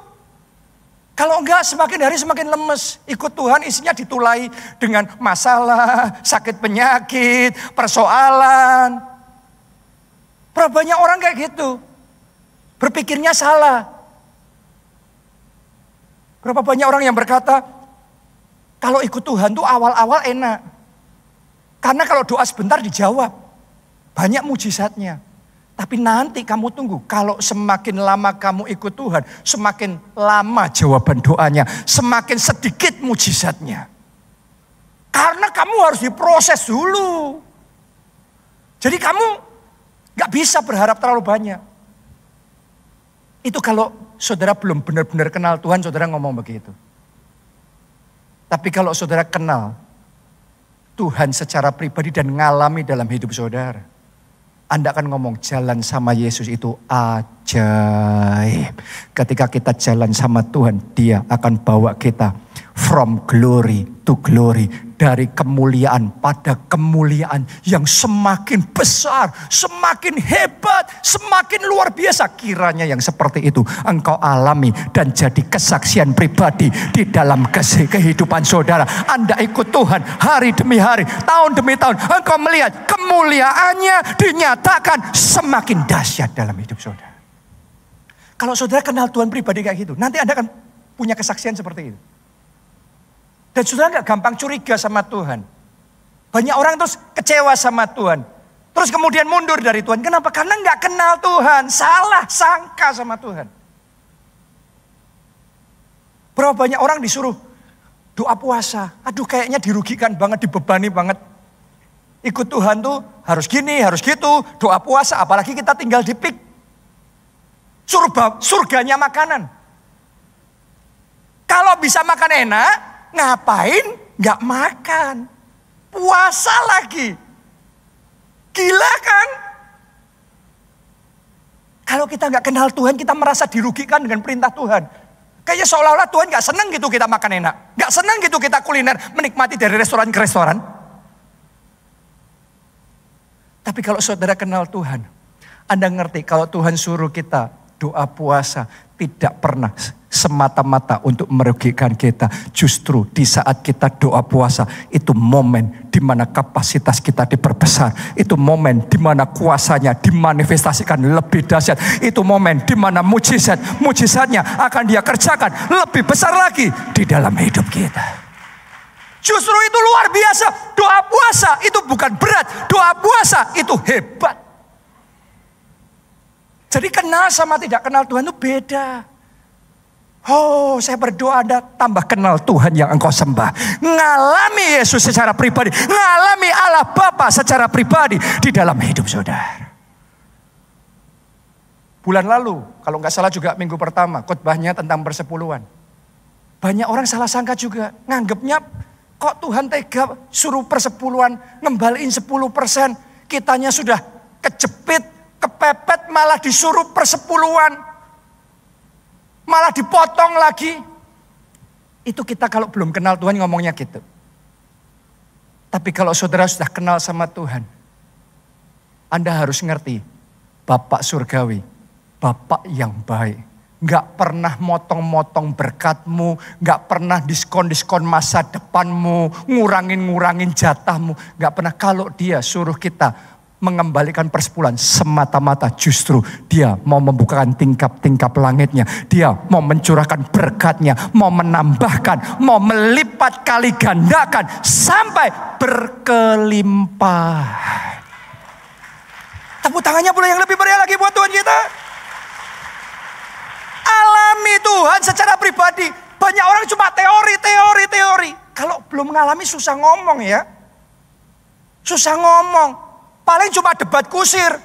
Kalau enggak semakin hari semakin lemes. Ikut Tuhan isinya ditulai dengan masalah, sakit penyakit, persoalan. Berapa banyak orang kayak gitu. Berpikirnya salah. Berapa banyak orang yang berkata, kalau ikut Tuhan tuh awal-awal enak. Karena kalau doa sebentar dijawab. Banyak mujizatnya. Tapi nanti kamu tunggu, kalau semakin lama kamu ikut Tuhan, semakin lama jawaban doanya, semakin sedikit mujizatnya. Karena kamu harus diproses dulu. Jadi kamu gak bisa berharap terlalu banyak. Itu kalau saudara belum benar-benar kenal Tuhan, saudara ngomong begitu. Tapi kalau saudara kenal Tuhan secara pribadi dan ngalami dalam hidup saudara, Anda akan ngomong jalan sama Yesus itu ajaib. Ketika kita jalan sama Tuhan, Dia akan bawa kita from glory to glory. Dari kemuliaan pada kemuliaan yang semakin besar, semakin hebat, semakin luar biasa. Kiranya yang seperti itu engkau alami dan jadi kesaksian pribadi di dalam kehidupan saudara. Anda ikut Tuhan hari demi hari, tahun demi tahun. Engkau melihat kemuliaannya dinyatakan semakin dahsyat dalam hidup saudara. Kalau saudara kenal Tuhan pribadi kayak gitu, nanti Anda akan punya kesaksian seperti itu. Dan saudara gak gampang curiga sama Tuhan. Banyak orang terus kecewa sama Tuhan. Terus kemudian mundur dari Tuhan. Kenapa? Karena gak kenal Tuhan. Salah sangka sama Tuhan. Berapa banyak orang disuruh doa puasa. Aduh kayaknya dirugikan banget, dibebani banget. Ikut Tuhan tuh harus gini, harus gitu. Doa puasa, apalagi kita tinggal di PIK. Surganya makanan. Kalau bisa makan enak, ngapain gak makan? Puasa lagi. Gila kan? Kalau kita gak kenal Tuhan, kita merasa dirugikan dengan perintah Tuhan. Kayaknya seolah-olah Tuhan gak senang gitu kita makan enak. Gak senang gitu kita kuliner, menikmati dari restoran ke restoran. Tapi kalau saudara kenal Tuhan, Anda ngerti kalau Tuhan suruh kita doa puasa, tidak pernah semata-mata untuk merugikan kita. Justru di saat kita doa puasa, itu momen di mana kapasitas kita diperbesar. Itu momen di mana kuasanya dimanifestasikan lebih dahsyat. Itu momen di mana mujizatnya akan Dia kerjakan lebih besar lagi di dalam hidup kita. Justru itu luar biasa. Doa puasa itu bukan berat. Doa puasa itu hebat. Jadi kenal sama tidak kenal Tuhan itu beda. Oh, saya berdoa Anda tambah kenal Tuhan yang engkau sembah. Ngalami Yesus secara pribadi. Ngalami Allah Bapa secara pribadi di dalam hidup saudara. Bulan lalu, kalau nggak salah juga minggu pertama, khotbahnya tentang persepuluhan. Banyak orang salah sangka juga. Nganggapnya kok Tuhan tega suruh persepuluhan, ngembaliin 10%. Kitanya sudah kejepit, kepepet malah disuruh persepuluhan, malah dipotong lagi. Itu kita kalau belum kenal Tuhan ngomongnya gitu. Tapi kalau saudara sudah kenal sama Tuhan, Anda harus ngerti, Bapak Surgawi, Bapak yang baik. Gak pernah motong-motong berkatmu, gak pernah diskon-diskon masa depanmu, ngurangin-ngurangin jatahmu. Gak pernah. Kalau dia suruh kita mengembalikan persepuluhan, semata-mata justru dia mau membukakan tingkap-tingkap langitnya. Dia mau mencurahkan berkatnya, mau menambahkan, mau melipat kali gandakan sampai berkelimpahan. Tepuk tangannya pula yang lebih meriah lagi buat Tuhan kita. Alami Tuhan secara pribadi. Banyak orang cuma teori. Kalau belum mengalami susah ngomong ya. Susah ngomong. Paling cuma debat kusir.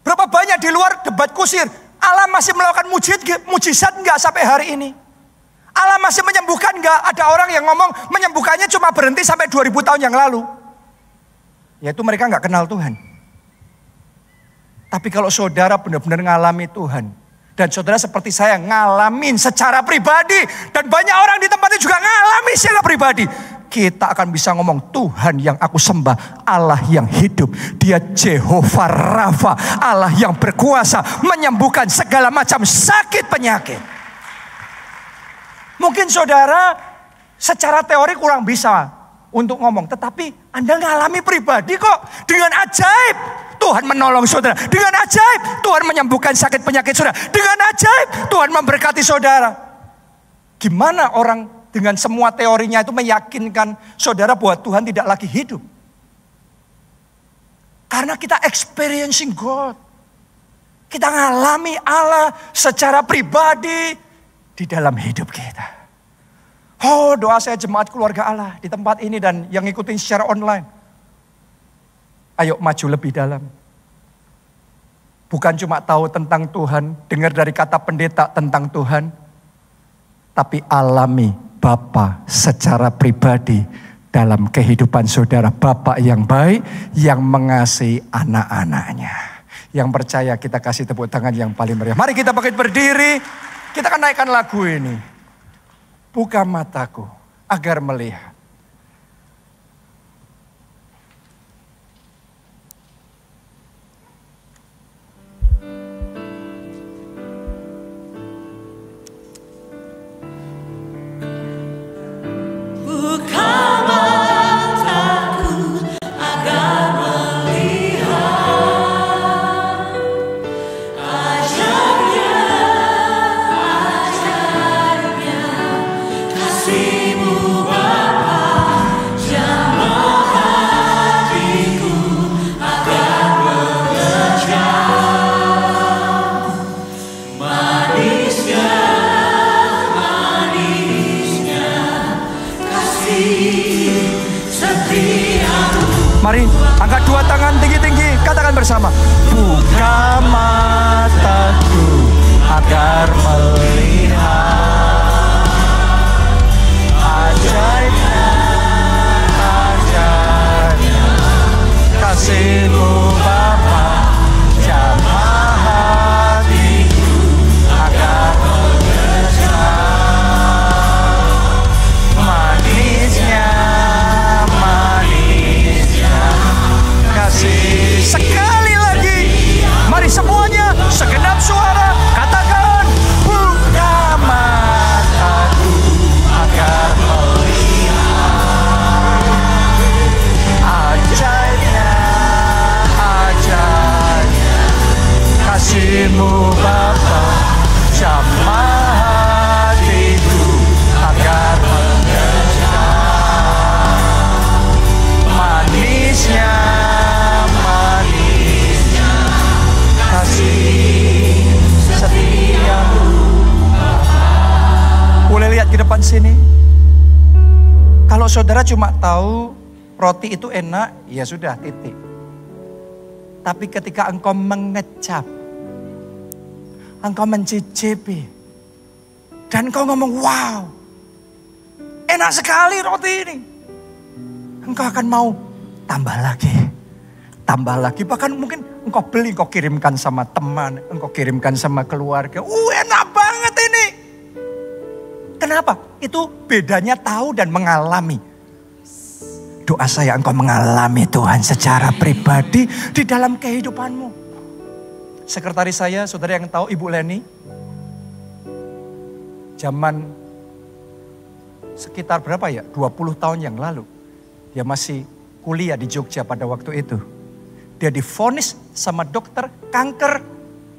Berapa banyak di luar debat kusir. Allah masih melakukan mujizat enggak sampai hari ini. Allah masih menyembuhkan enggak. Ada orang yang ngomong menyembuhkannya cuma berhenti sampai 2000 tahun yang lalu. Yaitu mereka enggak kenal Tuhan. Tapi kalau saudara benar-benar ngalami Tuhan. Dan saudara seperti saya ngalamin secara pribadi. Dan banyak orang di tempat ini juga ngalami secara pribadi. Kita akan bisa ngomong, Tuhan yang aku sembah, Allah yang hidup. Dia Jehovah Rafa, Allah yang berkuasa menyembuhkan segala macam sakit penyakit. Mungkin saudara secara teori kurang bisa untuk ngomong. Tetapi Anda ngalami pribadi kok. Dengan ajaib Tuhan menolong saudara. Dengan ajaib Tuhan menyembuhkan sakit penyakit saudara. Dengan ajaib Tuhan memberkati saudara. Gimana orang dengan semua teorinya itu meyakinkan saudara bahwa Tuhan tidak lagi hidup? Karena kita experiencing God. Kita ngalami Allah secara pribadi di dalam hidup kita. Oh, doa saya jemaat keluarga Allah di tempat ini dan yang ngikutin secara online. Ayo maju lebih dalam. Bukan cuma tahu tentang Tuhan, dengar dari kata pendeta tentang Tuhan. Tapi alami Bapa secara pribadi dalam kehidupan saudara. Bapa yang baik, yang mengasihi anak-anaknya. Yang percaya kita kasih tepuk tangan yang paling meriah. Mari kita bangkit berdiri, kita akan naikkan lagu ini. Buka mataku agar melihat. Mari angkat dua tangan tinggi-tinggi, katakan bersama. Buka mataku agar melihat ajaibnya, ajaibnya kasih-Mu Bapa, jamah hatiku agar mengejar manisnya. Sekali lagi, mari semuanya segenap suara katakan, buka mataku agar melihat ajaibnya, ajaibnya kasih-Mu Bapa, jamah hatiku agar mengejar manisnya. Boleh lihat ke depan sini. Kalau saudara cuma tahu roti itu enak, ya sudah titik. Tapi ketika engkau mengecap, engkau mencicipi, dan engkau ngomong, wow, enak sekali roti ini. Engkau akan mau tambah lagi, tambah lagi. Bahkan mungkin engkau beli, engkau kirimkan sama teman, engkau kirimkan sama keluarga. Enak banget ini. Kenapa? Itu bedanya tahu dan mengalami. Doa saya engkau mengalami Tuhan secara pribadi di dalam kehidupanmu. Sekretaris saya, saudara yang tahu Ibu Leni, zaman sekitar berapa ya? 20 tahun yang lalu. Dia masih kuliah di Jogja pada waktu itu. Dia divonis sama dokter kanker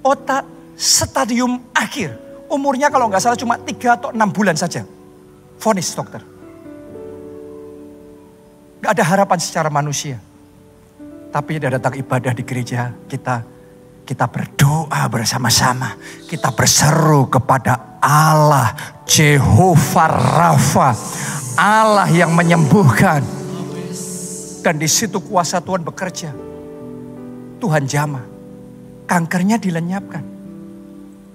otak stadium akhir. Umurnya kalau nggak salah cuma 3 atau 6 bulan saja. Vonis dokter. Gak ada harapan secara manusia. Tapi dia datang ibadah di gereja kita berdoa bersama-sama. Kita berseru kepada Allah Jehovah Rafa. Allah yang menyembuhkan. Dan di situ kuasa Tuhan bekerja. Tuhan jamah. Kankernya dilenyapkan.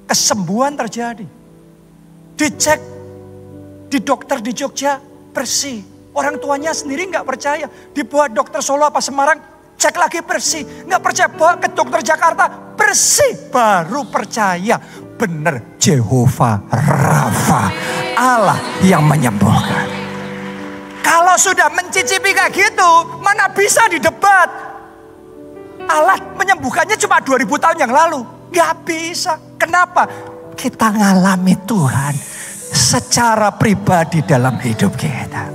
Kesembuhan terjadi. Dicek di dokter di Jogja bersih. Orang tuanya sendiri nggak percaya. Dibawa dokter Solo apa Semarang, cek lagi bersih. Nggak percaya, bawa ke dokter Jakarta, bersih. Baru percaya, benar Jehovah Rafa. Allah yang menyembuhkan. Kalau sudah mencicipi kayak gitu, mana bisa didebat. Allah menyembuhkannya cuma 2000 tahun yang lalu. Nggak bisa. Kenapa? Kita ngalami Tuhan secara pribadi dalam hidup kita.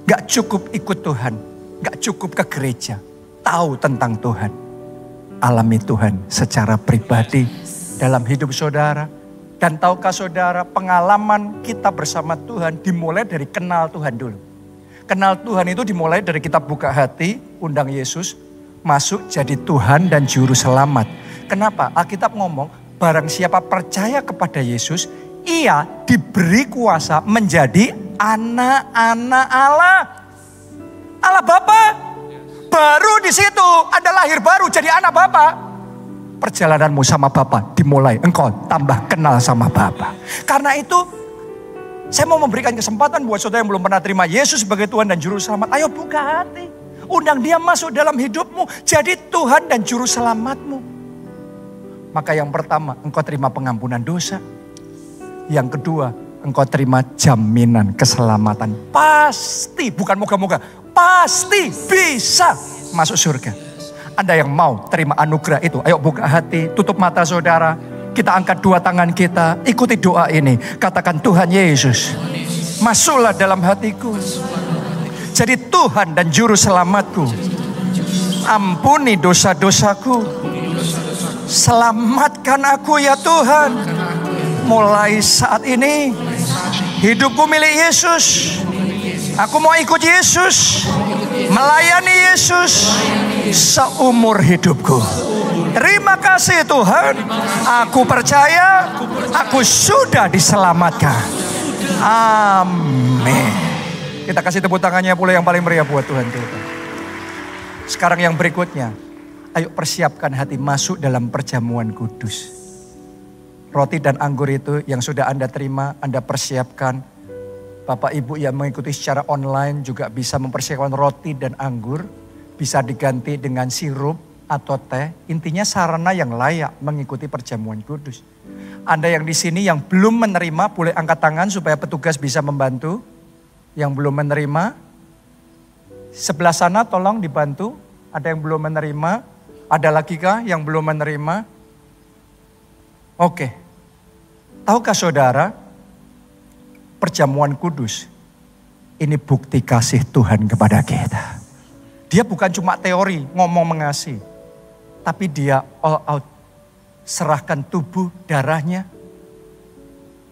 Gak cukup ikut Tuhan, gak cukup ke gereja, tahu tentang Tuhan. Alami Tuhan secara pribadi dalam hidup saudara. Dan tahukah saudara, pengalaman kita bersama Tuhan dimulai dari kenal Tuhan dulu. Kenal Tuhan itu dimulai dari kita buka hati, undang Yesus, masuk jadi Tuhan dan Juru Selamat. Kenapa? Alkitab ngomong, barang siapa percaya kepada Yesus, ia diberi kuasa menjadi anak-anak Allah. Allah Bapa. Baru di situ ada lahir baru jadi anak Bapa. Perjalananmu sama Bapa dimulai. Engkau tambah kenal sama Bapa. Karena itu saya mau memberikan kesempatan buat saudara yang belum pernah terima Yesus sebagai Tuhan dan Juru Selamat. Ayo buka hati. Undang dia masuk dalam hidupmu. Jadi Tuhan dan Juru Selamatmu. Maka yang pertama, engkau terima pengampunan dosa. Yang kedua, engkau terima jaminan keselamatan. Pasti, bukan moga-moga, pasti bisa masuk surga. Anda yang mau terima anugerah itu, ayo buka hati, tutup mata saudara. Kita angkat dua tangan kita, ikuti doa ini. Katakan, Tuhan Yesus, masuklah dalam hatiku. Jadi Tuhan dan Juru Selamatku. Ampuni dosa-dosaku. Selamatkan aku ya Tuhan. Mulai saat ini hidupku milik Yesus. Aku mau ikut Yesus, melayani Yesus seumur hidupku. Terima kasih Tuhan. Aku percaya aku sudah diselamatkan. Amin. Kita kasih tepuk tangannya pula yang paling meriah buat Tuhan kita. Sekarang yang berikutnya, ayo persiapkan hati masuk dalam perjamuan kudus. Roti dan anggur itu yang sudah Anda terima, Anda persiapkan. Bapak Ibu yang mengikuti secara online juga bisa mempersiapkan roti dan anggur. Bisa diganti dengan sirup atau teh. Intinya sarana yang layak mengikuti perjamuan kudus. Anda yang di sini yang belum menerima, boleh angkat tangan supaya petugas bisa membantu. Yang belum menerima, sebelah sana tolong dibantu. Ada yang belum menerima, ada lagi kah yang belum menerima? Oke. Tahukah saudara, perjamuan kudus ini bukti kasih Tuhan kepada kita. Dia bukan cuma teori ngomong mengasihi, tapi dia all out serahkan tubuh darahnya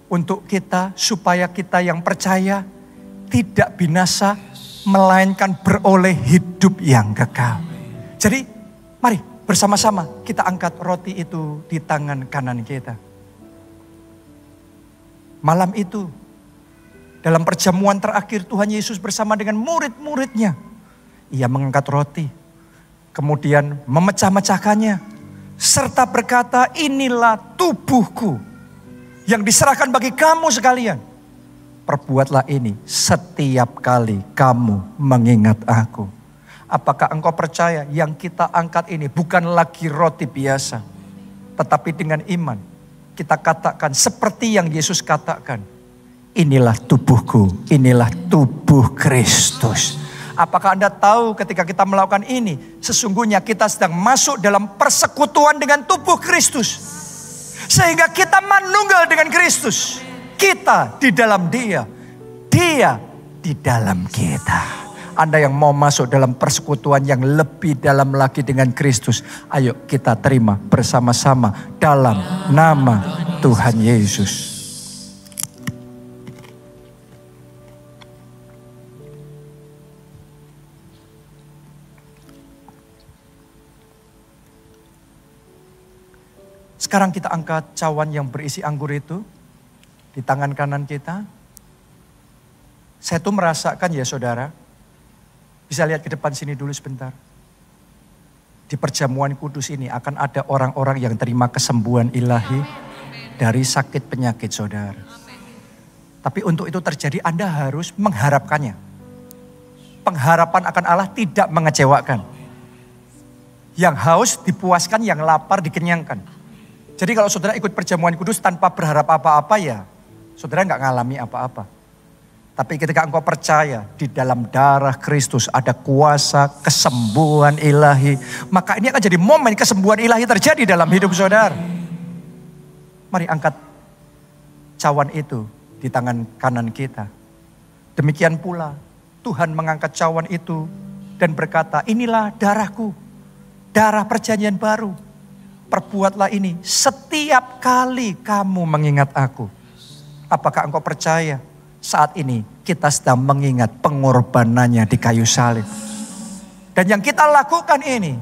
untuk kita supaya kita yang percaya tidak binasa melainkan beroleh hidup yang kekal. Jadi mari bersama-sama kita angkat roti itu di tangan kanan kita. Malam itu, dalam perjamuan terakhir Tuhan Yesus bersama dengan murid-muridnya. Ia mengangkat roti, kemudian memecah-mecahkannya. Serta berkata, inilah tubuhku yang diserahkan bagi kamu sekalian. Perbuatlah ini setiap kali kamu mengingat aku. Apakah engkau percaya yang kita angkat ini bukan lagi roti biasa, tetapi dengan iman kita katakan seperti yang Yesus katakan, inilah tubuhku, inilah tubuh Kristus. Apakah Anda tahu ketika kita melakukan ini, sesungguhnya kita sedang masuk dalam persekutuan dengan tubuh Kristus. Sehingga kita manunggal dengan Kristus. Kita di dalam Dia, Dia di dalam kita. Anda yang mau masuk dalam persekutuan yang lebih dalam lagi dengan Kristus, ayo kita terima bersama-sama dalam nama Tuhan Yesus. Sekarang kita angkat cawan yang berisi anggur itu di tangan kanan kita. Saya tuh merasakan ya saudara, bisa lihat ke depan sini dulu sebentar. Di perjamuan kudus ini akan ada orang-orang yang terima kesembuhan ilahi dari sakit penyakit saudara. Tapi untuk itu terjadi Anda harus mengharapkannya. Pengharapan akan Allah tidak mengecewakan. Yang haus dipuaskan, yang lapar dikenyangkan. Jadi kalau saudara ikut perjamuan kudus tanpa berharap apa-apa ya, saudara nggak ngalami apa-apa. Tapi ketika engkau percaya di dalam darah Kristus ada kuasa kesembuhan ilahi, maka ini akan jadi momen kesembuhan ilahi terjadi dalam hidup saudara. Mari angkat cawan itu di tangan kanan kita. Demikian pula Tuhan mengangkat cawan itu dan berkata, inilah darahku, darah perjanjian baru. Perbuatlah ini setiap kali kamu mengingat aku. Apakah engkau percaya? Saat ini kita sedang mengingat pengorbanannya di kayu salib. Dan yang kita lakukan ini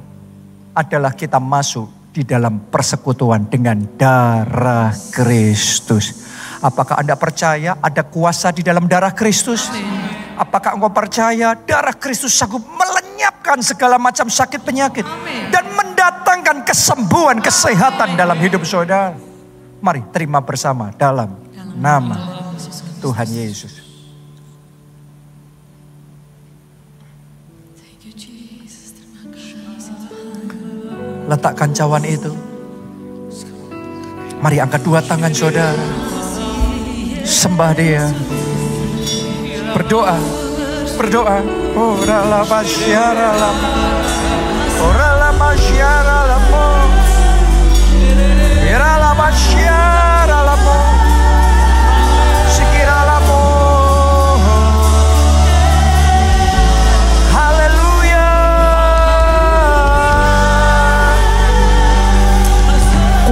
adalah kita masuk di dalam persekutuan dengan darah Kristus. Apakah Anda percaya ada kuasa di dalam darah Kristus? Apakah engkau percaya darah Kristus sanggup melenyapkan segala macam sakit penyakit dan mendatangkan kesembuhan, kesehatan dalam hidup saudara? Mari terima bersama dalam nama Tuhan Yesus. Letakkan cawan itu. Mari angkat dua tangan saudara. Sembah Dia. Berdoa. Berdoa. Ora la basyara la. Ora la basyara la. Ora la basyara la.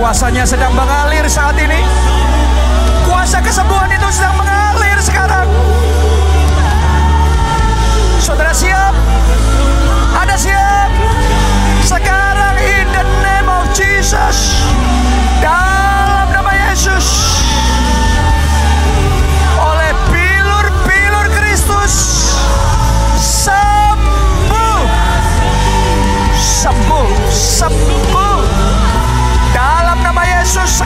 Kuasanya sedang mengalir saat ini. Kuasa kesembuhan itu sedang mengalir sekarang. Saudara siap? Ada siap? Sekarang in the name of Jesus. Dalam nama Yesus. Oleh bilur-bilur Kristus. Sembuh. Sembuh. Sembuh. Dalam nama Yesus,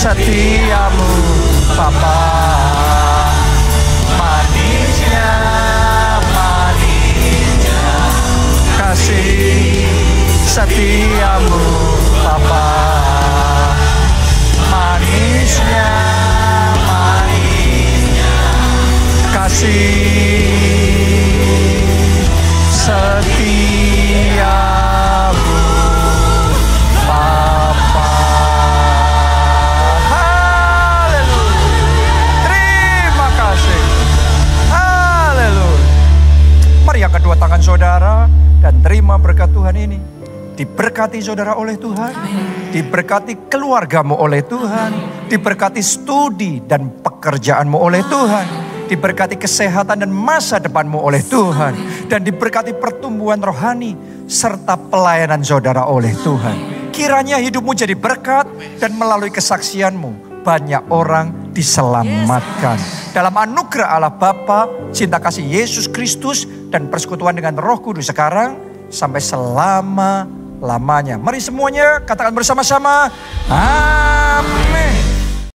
setiamu Bapa. Manisnya kasih setiamu Bapa. Manisnya kasih setiamu Bapa. Haleluya. Terima kasih. Haleluya. Mari yang kedua tangan saudara dan terima berkat Tuhan ini. Diberkati saudara oleh Tuhan, diberkati keluargamu oleh Tuhan, diberkati studi dan pekerjaanmu oleh Tuhan, diberkati kesehatan dan masa depanmu oleh Tuhan, dan diberkati pertumbuhan rohani serta pelayanan saudara oleh Tuhan. Kiranya hidupmu jadi berkat dan melalui kesaksianmu banyak orang diselamatkan. Dalam anugerah Allah Bapa, cinta kasih Yesus Kristus dan persekutuan dengan Roh Kudus sekarang sampai selama-lamanya. Mari semuanya katakan bersama-sama. Amin.